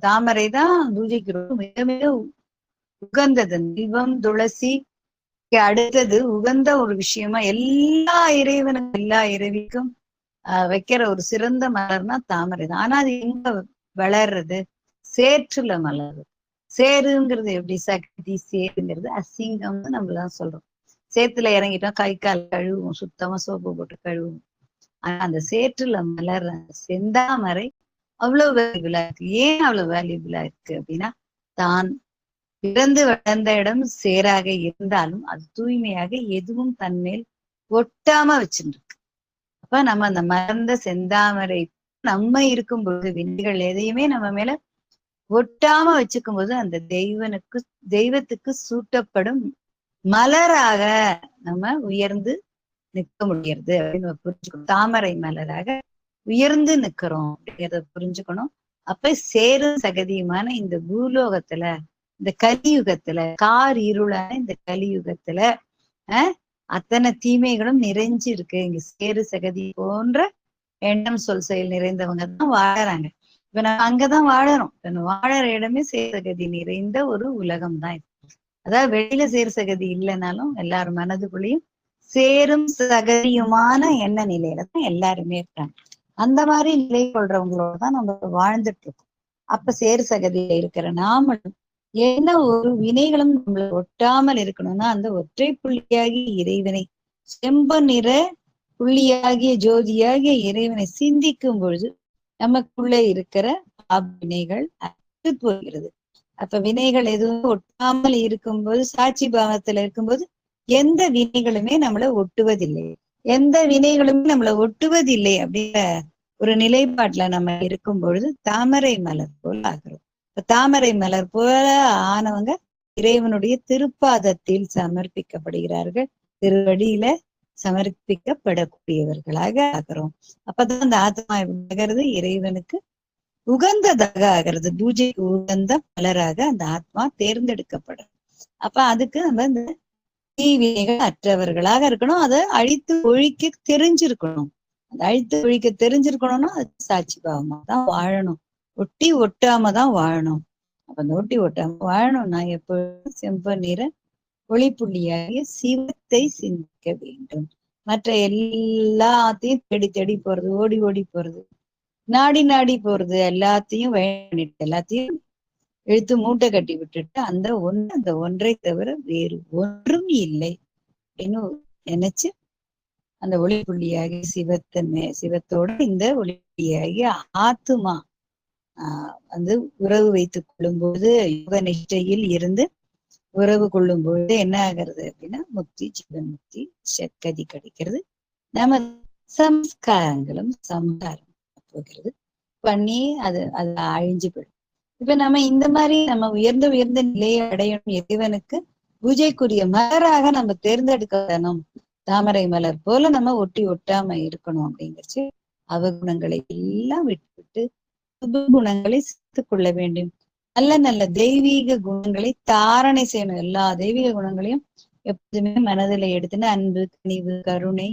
தாமரை தான் பூஜைக்கு மிக மிக உகந்தது. தீபம், துளசி அடுத்தது உகந்த ஒரு விஷயமா எல்லா இறைவனுக்கும் எல்லா இறைவிக்கும் வைக்கிற ஒரு சிறந்த மலர்னா தாமரை தான். ஆனா அது எங்க வளர்றது? சேற்றுல மலருது. சேருங்கிறது எப்படி? சக்தி சேருங்கிறது அசிங்கம்னு நம்மதான் சொல்றோம். சேத்துல இறங்கிட்டோம், கை கால் கழுவுவோம், சுத்தமா சோப்பு போட்டு கழுவுவோம். ஆனா அந்த சேற்றுல மலர் செந்தாமரை அவ்வளவு வேல்யூபிளா இருக்கு. ஏன் அவ்வளவு வேல்யூபிளா இருக்கு அப்படின்னா, தான் பிறந்து வளர்ந்த இடம் சேராக இருந்தாலும் அது தூய்மையாக எதுவும் தன்மேல் ஒட்டாம வச்சுருக்கு. அப்ப நம்ம அந்த மலர்ந்த செந்தாமரை நம்ம இருக்கும் பொழுது வினைகள் எதையுமே நம்ம மேல ஒட்டாம வச்சுக்கும் போது அந்த தெய்வத்துக்கு சூட்டப்படும் மலராக நம்ம உயர்ந்து நிற்க முடியறது அப்படின்னு புரிஞ்சுக்கணும். தாமரை மலராக உயர்ந்து நிக்கிறோம் அப்படிங்கிறத புரிஞ்சுக்கணும். அப்ப சேரும் சகதியுமான இந்த பூலோகத்துல, இந்த கலியுகத்துல, கார் இருளான இந்த கலியுகத்துல அத்தனை தீமைகளும் நிறைஞ்சு இருக்கு. இங்க சேரு சகதி போன்ற எண்ணம் சொல் செயல் நிறைந்தவங்க தான் வாழறாங்க. இப்ப நம்ம அங்கதான் வாழறோம். இப்ப வாழற இடமே சேருசகதி நிறைந்த ஒரு உலகம் தான் இது. அதாவது வெளியில சேரு சகதி இல்லைனாலும் எல்லாரும் மனதுக்குள்ளேயும் சேரும் சகதியுமான எண்ண நிலையில தான் எல்லாருமே இருக்காங்க. அந்த மாதிரி நிலை கொள்றவங்களோட தான் நம்ம வாழ்ந்துட்டு இருக்கோம். அப்ப சேரு சகதியில இருக்கிற நாமளும் என்ன ஒரு வினைகளும் நம்மள ஒட்டாமல் இருக்கணும்னா அந்த ஒற்றை புள்ளியாகிய இறைவனை, செம்ப நிற புள்ளியாகிய ஜோதியாகிய இறைவனை சிந்திக்கும் பொழுது நமக்குள்ள இருக்கிற வினைகள் அற்று போகிறது. அப்ப வினைகள் எதுவும் ஒட்டாமல் இருக்கும்போது, சாட்சி பாவத்துல இருக்கும்போது எந்த வினைகளுமே நம்மள ஒட்டுவதில்லை. எந்த வினைகளுமே நம்மள ஒட்டுவதில்லை அப்படிங்கிற ஒரு நிலைப்பாட்டுல நம்ம இருக்கும் பொழுது தாமரை மலர் போல ஆகிறோம். இப்ப தாமரை மலர் போல ஆனவங்க இறைவனுடைய திருப்பாதத்தில் சமர்ப்பிக்கப்படுகிறார்கள், திருவடியில சமர்ப்பிக்கப்படக்கூடியவர்களாக ஆகிறோம். அப்பதான் அந்த ஆத்மா ஆகிறது இறைவனுக்கு உகந்ததாக ஆகிறது. பூஜைக்கு உகந்த மலராக அந்த ஆத்மா தேர்ந்தெடுக்கப்படும். அப்ப அதுக்கு நம்ம இந்த தீவினைகள் அற்றவர்களாக இருக்கணும். அதை அழித்து ஒழிக்க தெரிஞ்சிருக்கணும். அந்த அழித்து ஒழிக்க தெரிஞ்சிருக்கணும்னா அது சாட்சி பாவமா தான் வாழணும். ஒட்டி ஒட்டாம தான் வாழணும். அப்ப அந்த ஒட்டி ஒட்டாம வாழணும்னா எப்பொழுதும் செம்ப நிற ஒளிப்புள்ளியாகிய சிவத்தை சிந்திக்க வேண்டும். மற்ற எல்லாத்தையும் தேடி தேடி போறது, ஓடி ஓடி போறது, நாடி நாடி போறது, எல்லாத்தையும் பண்ணிட்டு எல்லாத்தையும் இழுத்து மூட்டை கட்டி விட்டுட்டு அந்த ஒன்றை தவிர வேறு ஒன்றும் இல்லை அப்படின்னு நினைச்சு அந்த ஒளிப்புள்ளியாகி சிவத்தோட இந்த ஒளிப்புள்ளியாகி ஆத்துமா வந்து உறவு வைத்துக் கொள்ளும்போது, யோக நிஷ்டையில் இருந்து உறவு கொள்ளும் பொழுது என்ன ஆகிறது அப்படின்னா முக்தி, ஜீவன் முக்தி சத்கதி கிடைக்கிறது. நம்ம சம்ஸ்காரங்களும் சம்ஹாரம் போகிறது பண்ணி அது அழிஞ்சு போயிடும். இப்ப நம்ம இந்த மாதிரி நம்ம உயர்ந்த உயர்ந்த நிலையை அடையணும், இறைவனுக்கு பூஜைக்குரிய மலராக நம்ம தேர்ந்தெடுக்கணும். தாமரை மலர் போல நம்ம ஒட்டி ஒட்டாம இருக்கணும் அப்படிங்கிறச்சு அவகுணங்களை எல்லாம் விட்டு சுப குணங்களை சேர்த்துக் கொள்ள வேண்டும். நல்ல நல்ல தெய்வீக குணங்களை தாரணை செய்யணும். எல்லா தெய்வீக குணங்களையும் எப்போதுமே மனதில எடுத்துன்னு அன்பு, கனிவு, கருணை,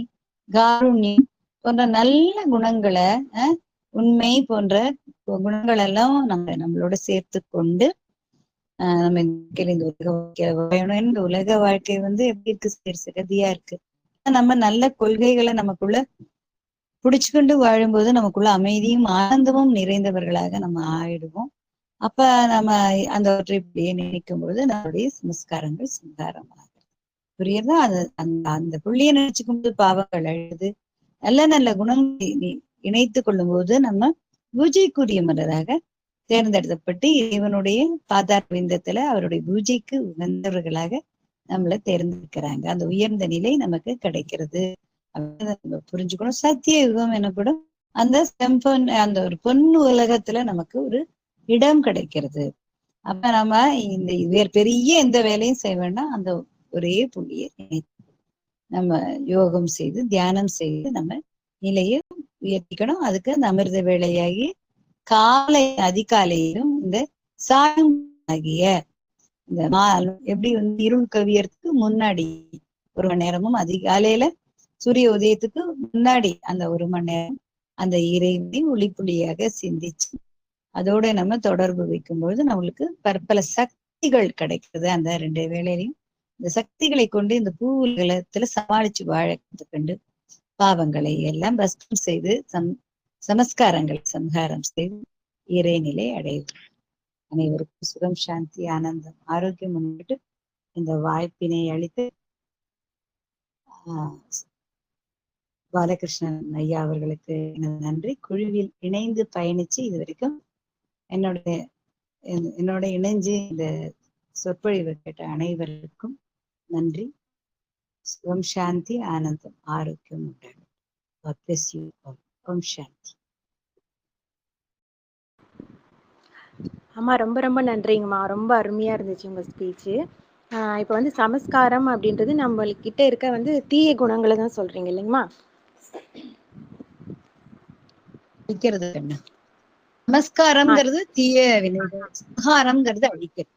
காருண்யம் போன்ற நல்ல குணங்களை, உண்மை போன்ற குணங்கள் எல்லாம் நம்மளோட சேர்த்து கொண்டு நம்ம இந்த உலக வாழ்க்கை வாழணும். இந்த உலக வாழ்க்கை வந்து எப்படி இருக்கு? சகதியா இருக்கு. நம்ம நல்ல கொள்கைகளை நமக்குள்ள புடிச்சுக்கொண்டு வாழும்போது நமக்குள்ள அமைதியும் ஆனந்தமும் நிறைந்தவர்களாக நம்ம ஆயிடுவோம். அப்ப நம்ம அந்த இப்படியே நினைக்கும் பொழுது நம்மளுடைய சம்ஸ்காரங்கள் சங்காரமாக புரியுதா? அந்த புள்ளியை நினைச்சுக்கும் போது பாவங்கள் அழுது நல்ல நல்ல குணங்களை இணைத்து கொள்ளும் போது நம்ம பூஜைக்குரிய மலராக தேர்ந்தெடுக்கப்பட்டு இறைவனுடைய பாதார விந்தத்துல அவருடைய பூஜைக்கு உகந்தவர்களாக நம்மள தேர்ந்தெடுக்கிறாங்க. அந்த உயர்ந்த நிலை நமக்கு கிடைக்கிறது அப்படின்னு நம்ம புரிஞ்சுக்கணும். சத்திய யுகம் எனப்படும் அந்த செம்பொன் அந்த ஒரு பொன் உலகத்துல நமக்கு ஒரு இடம் கிடைக்கிறது. அப்ப நம்ம இந்த வேறு பெரிய எந்த வேலையும் செய்ய வேண்டாம். அந்த ஒரே புள்ளியை நம்ம யோகம் செய்து தியானம் செய்து நம்ம நிலையை உயர்த்திக்கணும். அதுக்கு அந்த அமிர்த வேளையாகி அதிகாலையிலும் இந்த சாயம் ஆகிய இந்த எப்படி வந்து இருள் கவியறதுக்கு முன்னாடி 1 மணி நேரமும், அதிகாலையில சூரிய உதயத்துக்கு முன்னாடி அந்த 1 மணி நேரம் அந்த இறைவனை ஒளிப்புள்ளியாக சிந்திச்சு அதோட நம்ம தொடர்பு வைக்கும்பொழுது நம்மளுக்கு பற்பல சக்திகள் கிடைக்கிறது. அந்த 2 வேளையிலையும் இந்த சக்திகளை கொண்டு இந்த பூ உலகத்துல சமாளிச்சு வாழ கண்டு பாவங்களை எல்லாம் பஸ்மம் செய்து சமஸ்காரங்களை சம்ஹாரம் செய்து இறைநிலை அடைவது. அனைவருக்கும் சுகம், சாந்தி, ஆனந்தம், ஆரோக்கியம் முன்னிட்டு இந்த வாய்ப்பினை அளித்து பாலகிருஷ்ணன் ஐயா அவர்களுக்கு எனது நன்றி. குழுவில் இணைந்து பயணிச்சு இது வரைக்கும் என்னோட இணைஞ்சு இந்த சொற்பொழிவு கேட்ட அனைவருக்கும் நன்றி. சுகம், சாந்தி, ஆனந்தம், ஆரோக்கியம் உண்டாகும். God bless you all. ஓம் சாந்தி. அம்மா ரொம்ப ரொம்ப நன்றிங்கம்மா. ரொம்ப அருமையா இருந்துச்சு உங்க ஸ்பீச்சு. இப்போ வந்து சமஸ்காரம் அப்படின்றது நம்மள்கிட்ட இருக்க தீய குணங்களை தான் சொல்றீங்க இல்லைங்கம்மா? நமஸ்காரம்ங்கிறது தீய வினைகள், சம்ஹாரம்ங்கிறது அழிக்கிறது.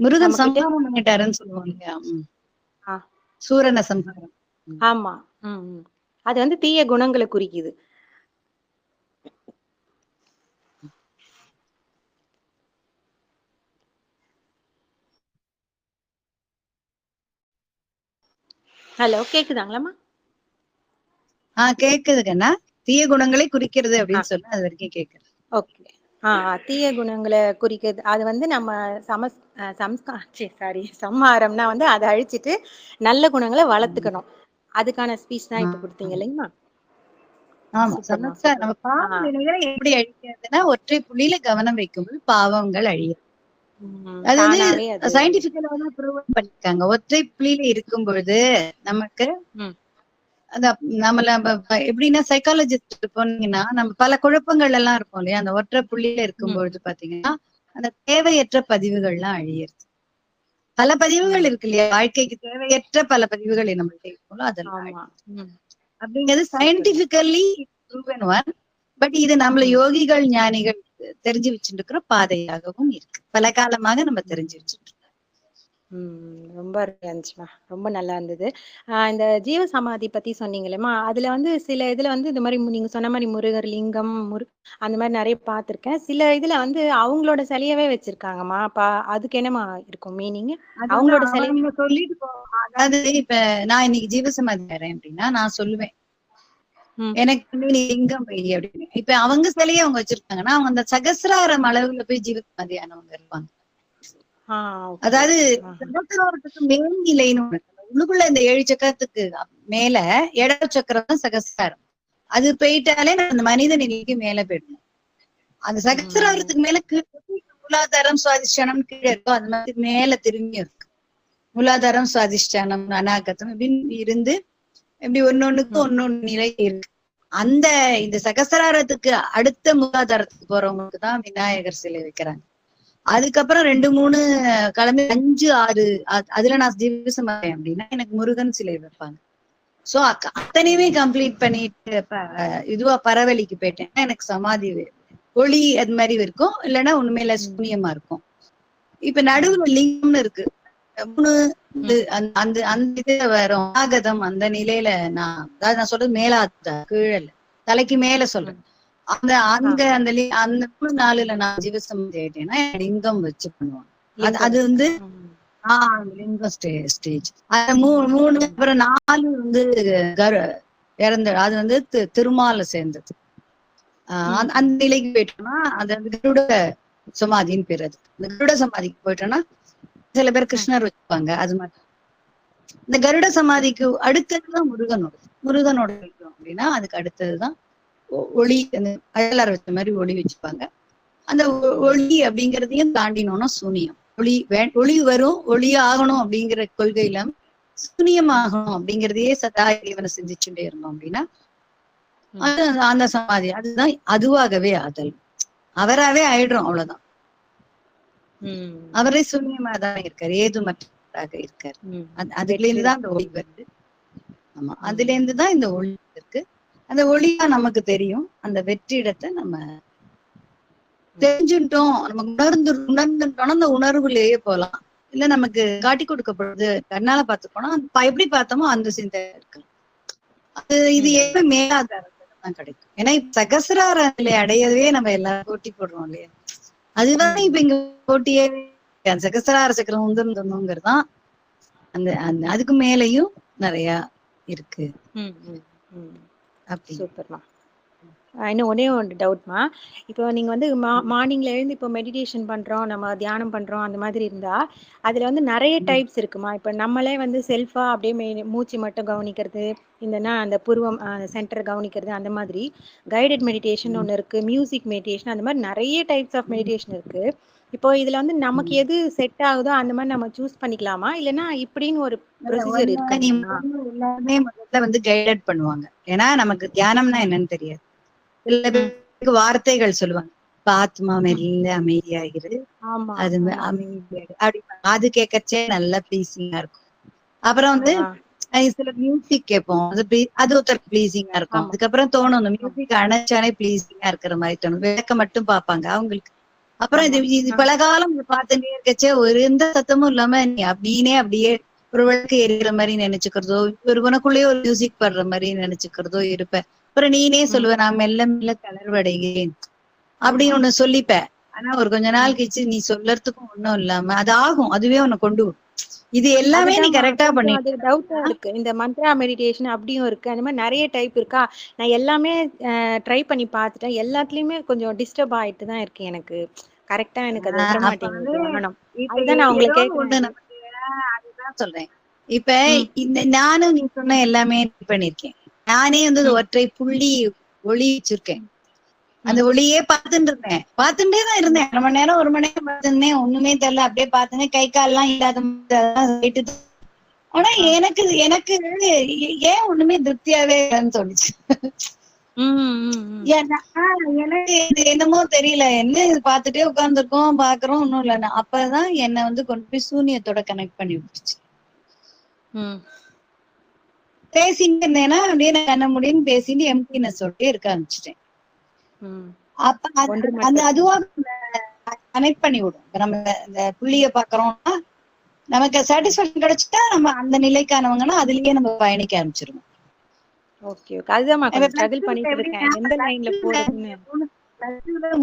முருகன் சம்ஹாரம் பண்ணிட்டாருன்னு சொல்லுவாங்க இல்லையா? சூரன சம்ஹாரம். ஆமா. அது தீய குணங்களை குறிக்குது. ஹலோ, கேக்குதாங்களாம்மா? கேக்குது கண்ணா. தீய குணங்களை குறிக்கிறது அப்படின்னு சொன்னா அது வரைக்கும் கேக்குது. ஓகே. தீய குணங்களை குறிக்கிறது. அது நம்ம சம்ஹாரம்னா அதை அழிச்சிட்டு நல்ல குணங்களை வளர்த்துக்கணும். அதுக்கான ஸ்பீச் தான் இப்ப கொடுத்தீங்க இல்லைங்கம்மா? ஆமா, சமஸ்காரம். நம்ம பாவ வினைகளை எப்படி அழிக்கிறதுனா ஒற்றை புள்ளியில கவனம் வைக்கும்போது பாவங்கள் அழியும். அதாவது சயின்டிபிக்கலா ப்ரூவ் பண்ணிருக்காங்க. ஒற்றை புள்ளியில இருக்கும் பொழுது நமக்கு நம்மள எப்படின்னா சைக்காலஜிஸ்ட் போனீங்கன்னா நம்ம பல குழப்பங்கள் எல்லாம் இருக்கும் இல்லையா? அந்த ஒற்றை புள்ளியில இருக்கும் பொழுது பாத்தீங்கன்னா அந்த தேவையற்ற பதிவுகள்லாம் அழியிறது. பல பதிவுகள் இருக்கு இல்லையா? வாழ்க்கைக்கு தேவையற்ற பல பதிவுகள் நம்மள்ட்ட இருக்கும்ல, அதெல்லாம் அப்படிங்கிறது சயின்டிபிக்கலி ப்ரூவன் ஒன். பட் இது நம்மள யோகிகள் ஞானிகள் தெரிஞ்சு வச்சுட்டு இருக்கிற பாதையாகவும் இருக்கு. பல காலமாக நம்ம தெரிஞ்சு வச்சுட்டு. ரொம்ப இருந்துச்சுமா, ரொம்ப நல்லா இருந்தது. இந்த ஜீவ சமாதி பத்தி சொன்னீங்களேம்மா, அதுல சில இதுல இந்த மாதிரி நீங்க சொன்ன மாதிரி முருகர் லிங்கம் அந்த மாதிரி நிறைய பார்த்திருக்கேன். சில இதுல அவங்களோட சிலையவே வச்சிருக்காங்கம்மா. அதுக்கு என்னமா இருக்கும் மீனிங்? அவங்களோட சிலையை நீங்க சொல்லிட்டு போவோம். அதாவது இப்ப நான் இன்னைக்கு ஜீவசமாதி தரேன் அப்படின்னா நான் சொல்லுவேன் எனக்கு நீ லிங்கம் வை அப்படின்னு. இப்ப அவங்க சிலையை அவங்க வச்சிருக்காங்கன்னா அவங்க அந்த சகசிராரம் அளவுல போய் ஜீவசமாதியானவங்க இருப்பாங்க. அதாவது சகசிராரத்துக்கு மேல்நிலைன்னு உள்ளுக்குள்ள இந்த 7 சக்கரத்துக்கு மேல இடது சக்கரம் தான் சகசிராரம். அது போயிட்டாலே நான் அந்த மனித நிலைக்கு மேல போயிடணும். அந்த சகசிராரத்துக்கு மேல மூலாதாரம் சுவாதிஷ்டானம் கீழே இருக்கும். அது மாதிரி மேல திரும்பி இருக்கு. மூலாதாரம் சுவாதிஷ்டானம் அநாகத்தம் இப்படின்னு இருந்து இப்படி ஒன்னொன்னுக்கு ஒன்னொன்னு நிலை இருக்கு. இந்த சகசிராரத்துக்கு அடுத்த மூலாதாரத்துக்கு போறவங்களுக்கு தான் விநாயகர் சிலை வைக்கிறாங்க. அதுக்கப்புறம் 2, 3 கிளம்பி 5, 6 அதுல நான் ஜீவசமாதி அப்படின்னா எனக்கு முருகன் சிலை வைப்பாங்க. சோ அத்தனையுமே கம்ப்ளீட் பண்ணிட்டு இதுவா பரவலிக்கு போயிட்டேன். எனக்கு சமாதி ஒளி அது மாதிரி இருக்கும், இல்லைன்னா உண்மையில சூன்யமா இருக்கும். இப்ப நடுவுல லிங்கம்னு இருக்கு. 3 அந்த இது வரும் ஆகதம். அந்த நிலையில அதாவது நான் சொல்றது மேலாத்த கீழல் தலைக்கு மேல சொல்றேன். அந்த 3, 4ல நான் ஜீவசமாதி ஆயிட்டேன்னா லிங்கம் வச்சு பண்ணுவாங்க. அது லிங்கம் ஸ்டேஜ். 3 அப்புறம் 4 இறந்த அது திருமால சேர்ந்தது. அந்த நிலைக்கு போயிட்டோம்னா அது கருட சமாதின்னு பேர். அது இந்த கருட சமாதிக்கு போயிட்டோம்னா சில பேர் கிருஷ்ணர் வச்சுப்பாங்க. அது மாதிரி இந்த கருட சமாதிக்கு அடுத்ததுதான் முருகனோட இருக்கும் அப்படின்னா அதுக்கு அடுத்ததுதான் ஒளி. அந்த அழலார் வச்ச மாதிரி ஒளி வச்சுப்பாங்க. அந்த ஒளி அப்படிங்கிறதையும் தாண்டினோம்னா சூனியம். ஒளி வரும், ஒளி ஆகணும் அப்படிங்கிற கொள்கையில சூனியம் ஆகணும் அப்படிங்கிறதையே சதா இறைவனை சிந்திச்சுட்டே இருந்தோம் அப்படின்னா அந்த சமாதி அதுதான் அதுவாகவே ஆதல். அவராவே ஆயிடுறோம், அவ்வளவுதான். அவரே சூன்யமா தான் இருக்காரு, ஏதுமற்றதாக இருக்காரு. அதுல இருந்துதான் அந்த ஒளி வருது. ஆமா, அதுல இருந்துதான் இந்த ஒளி இருக்கு. அந்த ஒளியா நமக்கு தெரியும். அந்த வெற்றிடத்தை நம்ம தெரிஞ்சுட்டோம், நமக்கு உணர்ந்துட்டோம்னா அந்த உணர்வுலயே போலாம். இல்ல நமக்கு காட்டி கொடுக்கப்படுது கண்ணால பார்த்து போனா எப்படி பார்த்தோமோ அந்த சிந்தை இருக்கு. இது எப்ப மேலாதாரத்துல தான் கிடைக்கும். ஏன்னா இப்ப சகசிரார நிலை அடையவே நம்ம எல்லாரும் போட்டி போடுறோம் இல்லையா? அதுதான் இப்ப இங்க போட்டியே. சகசிரார சக்கரம் உந்துங்கிறதுதான் அந்த அதுக்கு மேலையும் நிறைய இருக்கு அப்படி. சூப்பர்மா. இன்னும் ஒரே ஒரு டவுட்மா. இப்போ நீங்க வந்து மார்னிங்ல எழுந்து இப்போ மெடிடேஷன் பண்றோம், நம்ம தியானம் பண்றோம் அந்த மாதிரி இருந்தா அதுல வந்து நிறைய டைப்ஸ் இருக்குமா? இப்போ நம்மளே வந்து செல்ஃபா அப்படியே மூச்சு மட்டும் கவனிக்கிறது, இல்லைன்னா அந்த புருவம் சென்டர் கவனிக்கிறது, அந்த மாதிரி கைடட் மெடிடேஷன் ஒன்று இருக்கு, மியூசிக் மெடிடேஷன், அந்த மாதிரி நிறைய டைப்ஸ் ஆஃப் மெடிடேஷன் இருக்கு. இப்போ இதுல வந்து நமக்கு எது செட் ஆகுதோ அந்த மாதிரி நம்ம சூஸ் பண்ணிக்கலாமா, இல்லைன்னா இப்படின்னு ஒரு ப்ரொசீஜர் இருக்குங்களா? எல்லாமே முதல்ல வந்து கைடட் பண்ணுவாங்க. ஏன்னா நமக்கு தியானம்னா என்னன்னு தெரியாது. சில பேருக்கு வார்த்தைகள் சொல்லுவாங்க, இப்ப ஆத்மா மெல்ல அமைதியாகிறது, அது அமைதியாகு அப்படி அது கேட்கச்சே நல்லா ப்ளீசிங்கா இருக்கும். அப்புறம் வந்து சில மியூசிக் கேட்போம், அது ஒருத்தருக்கு ப்ளீசிங்கா இருக்கும். அதுக்கப்புறம் தோணும் அந்த மியூசிக் அணைச்சானே ப்ளீசிங்கா இருக்கிற மாதிரி தோணும். விளக்க மட்டும் பார்ப்பாங்க அவங்களுக்கு. அப்புறம் இது பல காலம் பார்த்துட்டே இருக்கச்சே ஒரு எந்த சத்தமும் இல்லாம நீ அப்படியே ஒரு விளக்கு எரிகிற மாதிரி நினைச்சுக்கிறதோ, ஒரு உனக்குள்ளேயே ஒரு மியூசிக் பாடுற மாதிரி நினைச்சுக்கிறதோ இருப்ப. அப்புறம் நீனே சொல்லுவ, நான் மெல்ல மெல்ல தளர்வடைகிறேன் அப்படின்னு ஒண்ணு சொல்லிப்ப. ஆனா ஒரு கொஞ்ச நாள் கழிச்சு நீ சொல்லறதுக்கும் ஒண்ணும் இல்லாம அது ஆகும், அதுவே உன்னை கொண்டு வரும். இது எல்லாமே நீ கரெக்டா பண்ணிட்டு டவுட்டா இருக்கு. இந்த மந்த்ரா மெடிடேஷன் அப்படியும் இருக்கு, அந்த மாதிரி நிறைய டைப் இருக்கா. நான் எல்லாமே ட்ரை பண்ணி பார்த்துட்டேன், எல்லாத்துலயுமே கொஞ்சம் டிஸ்டர்ப் ஆயிட்டு தான் இருக்கு. எனக்கு கரெக்டா எனக்கு அது வர மாட்டேங்குது. அதுதான் நான் உங்களை கேட்கிறேன். அதுதான் சொல்றேன். இப்ப இந்த நானும் நீ சொன்ன எல்லாமே பண்ணிருக்கேன். நானே வந்து ஒற்றை புள்ளி ஒளி வச்சிருக்கேன். அந்த ஒளியே பார்த்துட்டே தான் இருந்தேன். 1 மணி நேரம் 1 மணி நேரம் பார்த்துருந்தேன். ஒண்ணுமே தெரியல, அப்படியே பார்த்துனேன். கை கால்லாம் இல்லாத. ஆனா எனக்கு ஏன் ஒண்ணுமே திருப்தியாவே இல்லைன்னு தோணுச்சு. எனக்கு இது என்னமோ தெரியல, என்ன இது பார்த்துட்டே உட்கார்ந்துருக்கோம், பாக்குறோம், ஒண்ணும் இல்லைன்னு. அப்பதான் என்னை வந்து கொண்டு போய் சூனியத்தோட கனெக்ட் பண்ணி விட்டுச்சு. பேசிட்டு இருந்தேன்னா அப்படியே நான் என்ன முடியும்னு பேசிட்டு எம்டினஸ் சொல்லிட்டே இருக்க ஆரம்பிச்சிட்டேன். அப்ப அந்த அதுவா கனெக்ட் பண்ணி விடும். நம்ம இந்த புள்ளிய பாக்குறோம்னா நமக்கு சாட்டிஸ்பாக்சன் கிடைச்சிட்டா நம்ம அந்த நிலைக்கானவங்கன்னா அதுலயே நம்ம பயணிக்க ஆரம்பிச்சிருவோம்.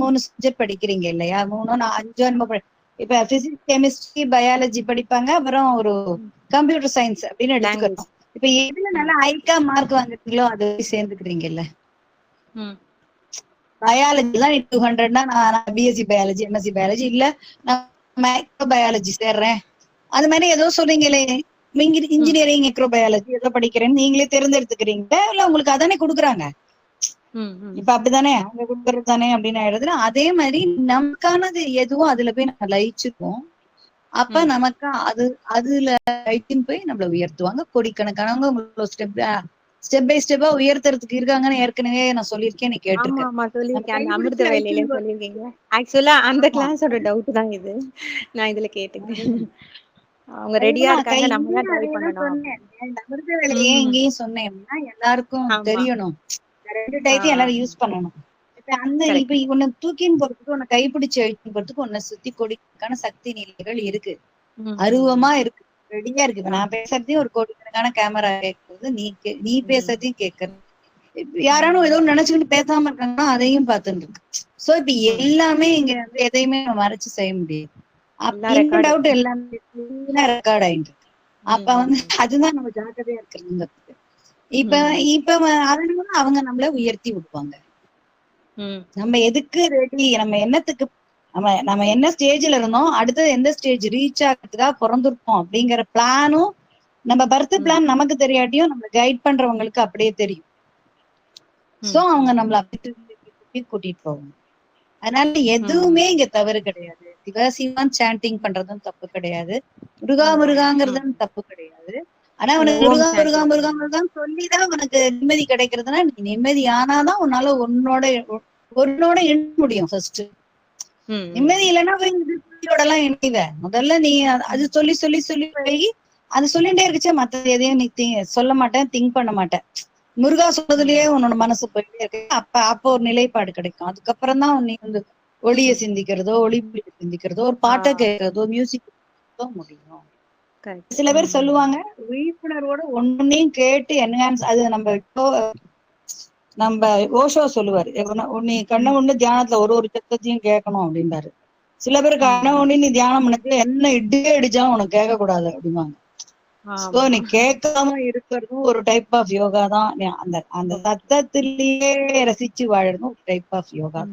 மூணு சப்ஜெக்ட் படிக்கிறீங்க இல்லையா, 3 5 இப்ப பிசிக்ஸ் கெமிஸ்ட்ரி பயாலஜி படிப்பாங்க, அப்புறம் ஒரு கம்ப்யூட்டர் சயின்ஸ் அப்படின்னு எடுத்துக்கிறோம். இப்ப எதுல நல்லா ஹைக்கா மார்க் வாங்குறீங்களோ அது சேர்ந்துக்கிறீங்கல்ல. பயாலஜி தான் 200னா நான் பிஎஸ்சி பயாலஜி எம்எஸ்சி பயாலஜி இல்ல நான் மைக்ரோ பயாலஜி சேர்றேன், அது மாதிரி ஏதோ சொல்றீங்களே இன்ஜினியரிங் மைக்ரோபயாலஜி ஏதோ படிக்கிறேன்னு நீங்களே தேர்ந்தெடுத்துக்கிறீங்க இல்ல, உங்களுக்கு அதானே கொடுக்குறாங்க. இப்ப அப்படித்தானே அங்க கொடுக்கறது தானே அப்படின்னு ஆயிடுதுன்னா, அதே மாதிரி நமக்கானது எதுவும் அதுல போய் நம்ம லயிச்சுப்போம். அப்ப நமக்கு அதுல லயிச்சுன்னு போய் நம்மள உயர்த்துவாங்க. கோடிக்கணக்கானவங்க ஸ்டெப் பை ஸ்டெப்பா உயர்த்துறதுக்கு இருக்காங்கன்னு ஏற்கனவே நான் சொல்லியிருக்கேன், நீ கேட்டிருக்கேன். அமிர்த வேலையில சொல்லிருக்கீங்க. ஆக்சுவலா அந்த கிளாஸோட டவுட் தான் இது, நான் இதுல கேட்டுக்கிறேன். அவங்க ரெடியா இருக்காங்க, நம்ம தான் ட்ரை பண்ணணும். அமிர்த வேலையே எங்கேயும் சொன்னேன்னா எல்லாருக்கும் தெரியணும், 2 டைத்தையும் எல்லாரும் யூஸ் பண்ணணும். இப்ப உன்னை தூக்கின்னு போறதுக்கு, உன்னை கைப்பிடிச்சு அழிச்சுன்னு போறதுக்கு உன்னை சுத்தி கோடிக்கணக்கான சக்தி நிலைகள் இருக்கு, அருவமா இருக்கு, ரெடியா இருக்கு. இப்ப நான் பேசுறதையும் ஒரு கோடிக்கணக்கான கேமரா கேட்கறது, நீ பேசுறதையும் கேட்கறது. யாரானும் ஏதோ நினைச்சுக்கிட்டு பேசாம இருக்காங்கன்னா அதையும் பார்த்துட்டு இருக்கு. சோ இப்ப எல்லாமே இங்க வந்து எதையுமே மறைச்சு செய்ய முடியாது. இந்த டவுட் எல்லாமே ரெக்கார்ட் ஆயிட்டு. அப்ப வந்து அதுதான் நம்ம ஜாக்கிரதையா இருக்கிறதுங்கிறது. இப்ப அதனால அவங்க நம்மள உயர்த்தி விடுவாங்க. நம்ம எதுக்கு ரெடி, நம்ம என்னத்துக்கு, நம்ம என்ன ஸ்டேஜ்ல இருந்தோம், அடுத்தது எந்த ஸ்டேஜ் ரீச் ஆகிறதுக்கா பிறந்திருக்கோம் அப்படிங்கிற பிளானும் நம்ம பர்த் பிளான் நமக்கு தெரியாட்டியும் நம்ம கைட் பண்றவங்களுக்கு அப்படியே தெரியும். சோ அவங்க நம்மள அப்படியே கூட்டிட்டு போவாங்க. அதனால எதுவுமே இங்க தவறு கிடையாது. சிவசிவான் சாண்டிங் பண்றதும் தப்பு கிடையாது, முருகாங்கிறதும் தப்பு கிடையாது. ஆனா உனக்கு முருகான்னு சொல்லிதான் உனக்கு நிம்மதி கிடைக்கிறதுனா, நீ நிம்மதி ஆனாதான் உன்னால உன்னோட எண்ண முடியும். ஃபர்ஸ்ட் நிம்மதி இல்லைன்னா எல்லாம் எண்ணிவ. முதல்ல நீ அது சொல்லி சொல்லி சொல்லி பழகி அது சொல்லிட்டே இருக்குச்சே, மத்த எதையும் நீ சொல்ல மாட்டேன், திங்க் பண்ண மாட்டேன். முருகா சொல்றதுலயே உன்னோட மனசு போயிட்டே இருக்கு. அப்ப ஒரு நிலைப்பாடு கிடைக்கும். அதுக்கப்புறம் தான் நீ வந்து ஒளிய சிந்திக்கிறதோ, ஒளிபுலிய சிந்திக்கிறதோ, ஒரு பாட்டை கேட்கறதோ, மியூசிக் முடியும். சில பேர் சொல்லுவாங்க விழிப்புணர்வோட ஒன்னையும் கேட்டு என்ஹான்ஸ், அது நம்ம ஓஷோ சொல்லுவாரு, நீ கண்ண ஒண்ணு தியானத்துல ஒரு சத்தத்தையும் கேட்கணும் அப்படின்பாரு. சில பேர் கண்ண ஒண்ணு நீ தியானம் பண்ணது என்ன இடியே அடிச்சாலும் உனக்கு கேட்க கூடாது அப்படிம்பாங்க. சோ நீ கேட்காம இருக்கிறதும் ஒரு டைப் ஆஃப் யோகா தான். அந்த அந்த சத்தத்திலேயே ரசிச்சு வாழறதும் ஒரு டைப் ஆஃப் யோகா.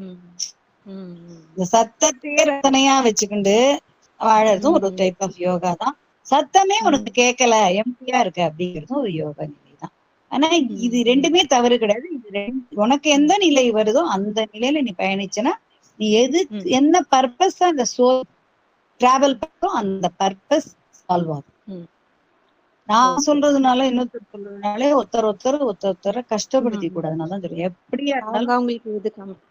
இந்த சத்தத்தையே ரசனையா வச்சுக்கிண்டு வாழறதும் ஒரு டைப் ஆஃப் யோகா தான். சத்தமே உனக்கு கேட்கல, எம்டியா இருக்கு அப்படிங்கிறதும் ஒரு யோகா நிலை தான். ஆனா இது ரெண்டுமே தவறு கிடையாது. இது உனக்கு எந்த நிலை வருதோ அந்த நிலையில நீ பயணிச்சனா, நீ என்ன பர்பஸ் அந்த சோல் டிராவல் பண்ணும் அந்த பர்பஸ் சால்வ் ஆகும். நான் சொல்றதுனால இன்னொருத்தர் சொல்றதுனாலே ஒருத்தரை கஷ்டப்படுத்தி கூடாதுன்னு தான் தெரியும். எப்படியா இருந்தாலும்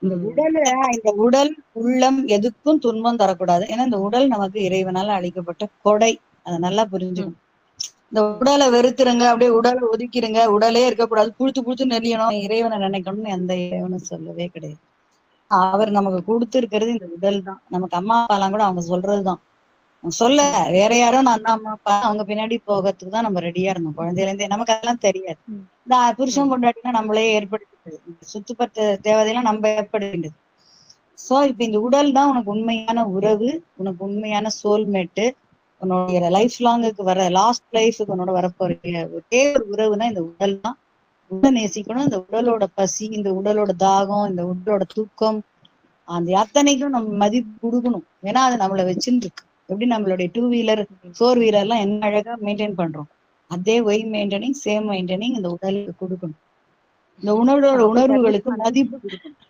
இந்த உடல் உள்ளம் எதுக்கும் துன்பம் தரக்கூடாது. ஏன்னா இந்த உடல் நமக்கு இறைவனால அளிக்கப்பட்ட கொடை. அதை நல்லா புரிஞ்சுக்கணும். இந்த உடலை வெறுத்துருங்க, அப்படியே உடலை ஒதுக்கிடுங்க, உடலே இருக்கக்கூடாது, புழுத்து நெளியணும், இறைவனை நினைக்கணும்னு எந்த இறைவனும் சொல்லவே கிடையாது. அவர் நமக்கு கொடுத்துருக்கிறது இந்த உடல் தான். நமக்கு அம்மா அப்பாலாம் கூட அவங்க சொல்றதுதான் சொல்ல, வேற யாரோ நான் தான் அம்மா அப்பா, அவங்க பின்னாடி போகிறதுக்கு தான் நம்ம ரெடியா இருந்தோம் குழந்தையில இருந்தே. நமக்கு அதெல்லாம் தெரியாது. இந்த புருஷன் கொண்டாட்டினா நம்மளே ஏற்படுத்திட்டது, சுத்துப்பட்ட தேவதையெல்லாம் நம்ம ஏற்படுத்திட்டது. சோ இப்ப இந்த உடல் தான் உனக்கு உண்மையான உறவு, உனக்கு உண்மையான சோல்மேட்டு, உன்னுடைய லைஃப் லாங்குக்கு வர லாஸ்ட் லைஃபுக்கு உன்னோட வரப்போற ஒரே ஒரு உறவுனா இந்த உடல் தான். உடலை நேசிக்கணும். இந்த உடலோட பசி, இந்த உடலோட தாகம், இந்த உடலோட தூக்கம், அந்த அத்தனைக்கும் நம்ம மதிப்பு கொடுக்கணும். ஏன்னா அது நம்மளை வச்சுட்டு இருக்கு. எப்படி நம்மளுடைய 2 வீலர் 4 வீலர் எல்லாம் என்ன அழகா மெயின்டைன் பண்றோம், அதே ஒய் மெயின்டைனிங் சேம் மெயின்டைனிங் இந்த உடலுக்கு கொடுக்கணும். இந்த உணர்வுகளுக்கு மதிப்பு கொடுக்கணும்.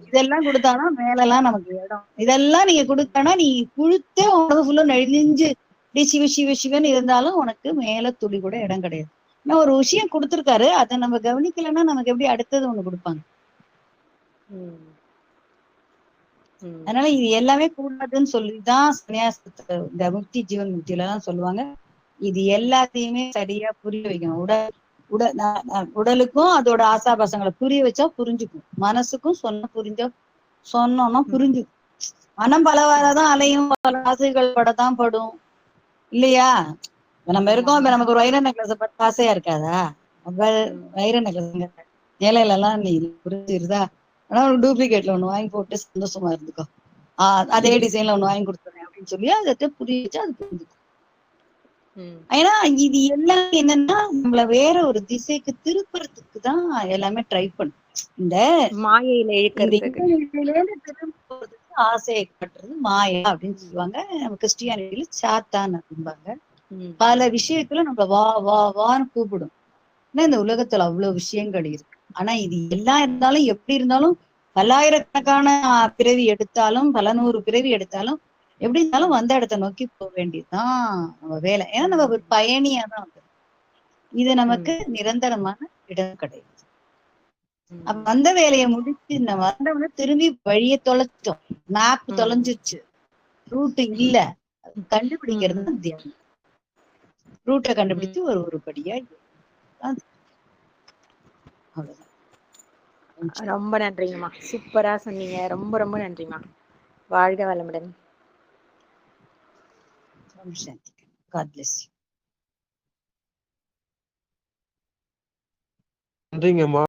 இதெல்லாம் கொடுத்தாதான் மேலெல்லாம் நமக்கு இடம். இதெல்லாம் நீங்க கொடுத்தனா நீ புழுத்தே உணவு ஃபுல்லா நெழிஞ்சு சிவன்னு இருந்தாலும் உனக்கு மேல துளி கூட இடம் கிடையாது. ஆனா ஒரு விஷயம் கொடுத்துருக்காரு, அதை நம்ம கவனிக்கலைன்னா நமக்கு எப்படி அடுத்தது ஒண்ணு கொடுப்பாங்க. அதனால இது எல்லாமே கூடாதுன்னு சொல்லிதான் சன்னியாசத்துல இந்த முக்தி ஜீவன் முக்தியில எல்லாம் சொல்லுவாங்க. இது எல்லாத்தையுமே சரியா புரிய வைக்கணும். உடலுக்கும் அதோட ஆசாபாசங்களை புரிய வச்சா புரிஞ்சுக்கும். மனசுக்கும் சொன்னோம்னா புரிஞ்சுக்கும். மனம் பலவாறதான் அலையும், பல ஆசைகள் படத்தான் படும் இல்லையா? நம்ம இருக்கோம். இப்ப நமக்கு ஒரு வைர நெக்லஸ் பட்டு ஆசையா இருக்காதா? வைர நெக்லஸ் நிலையில எல்லாம் நீ புரிஞ்சிருதா? ஆனா ஒரு டூப்ளிகேட்ல ஒண்ணு வாங்கி போட்டு சந்தோஷமா இருந்துக்கோ, அதே டிசைன்ல ஒண்ணு வாங்கி கொடுத்துறேன் அப்படின்னு சொல்லி அதை புரிய வச்சு அது புரிஞ்சுக்கும். ஏன்னா இது எல்லாம் என்னன்னா நம்மள வேற ஒரு திசைக்கு திருப்புறதுக்கு தான் எல்லாமே ட்ரை பண்ணும். இந்த மாயையில திரும்புறதுக்கு ஆசையை காட்டுறது மாயா அப்படின்னு சொல்லுவாங்க. நம்ம கிறிஸ்டியானிட்டியில சாத்தான் அப்படிம்பாங்க. பல விஷயத்துல நம்ம வான்னு கூப்பிடும். ஏன்னா இந்த உலகத்துல அவ்வளவு விஷயங்கள் இருக்கு. ஆனா இது எல்லாம் இருந்தாலும் எப்படி இருந்தாலும் பல்லாயிரக்கணக்கான பிறவி எடுத்தாலும், பல நூறு பிறவி எடுத்தாலும், எப்படி இருந்தாலும் வந்த இடத்த நோக்கி போக வேண்டியதுதான் நம்ம வேலை. ஏன்னா நம்ம ஒரு பயணியா தான் வந்து இது நமக்கு நிரந்தரமான இடம் கிடையாது. அப்ப வந்த வேலையை முடிச்சு நம்ம வந்தவன திரும்பி வழிய தொலைச்சிட்டோம். மேப் தொலைஞ்சிருச்சு, ரூட் இல்ல, கண்டுபிடிக்கிறது தான் தியானம். ரூட்டை கண்டுபிடிச்சு ஒரு படியா அவ்வளவுதான். ரொம்ப நன்றிங்கம்மா, சூப்பரா சொன்னீங்க. ரொம்ப ரொம்ப நன்றிம்மா. வாழ்க வளமுடன். God bless you. நன்றிங்கம்மா.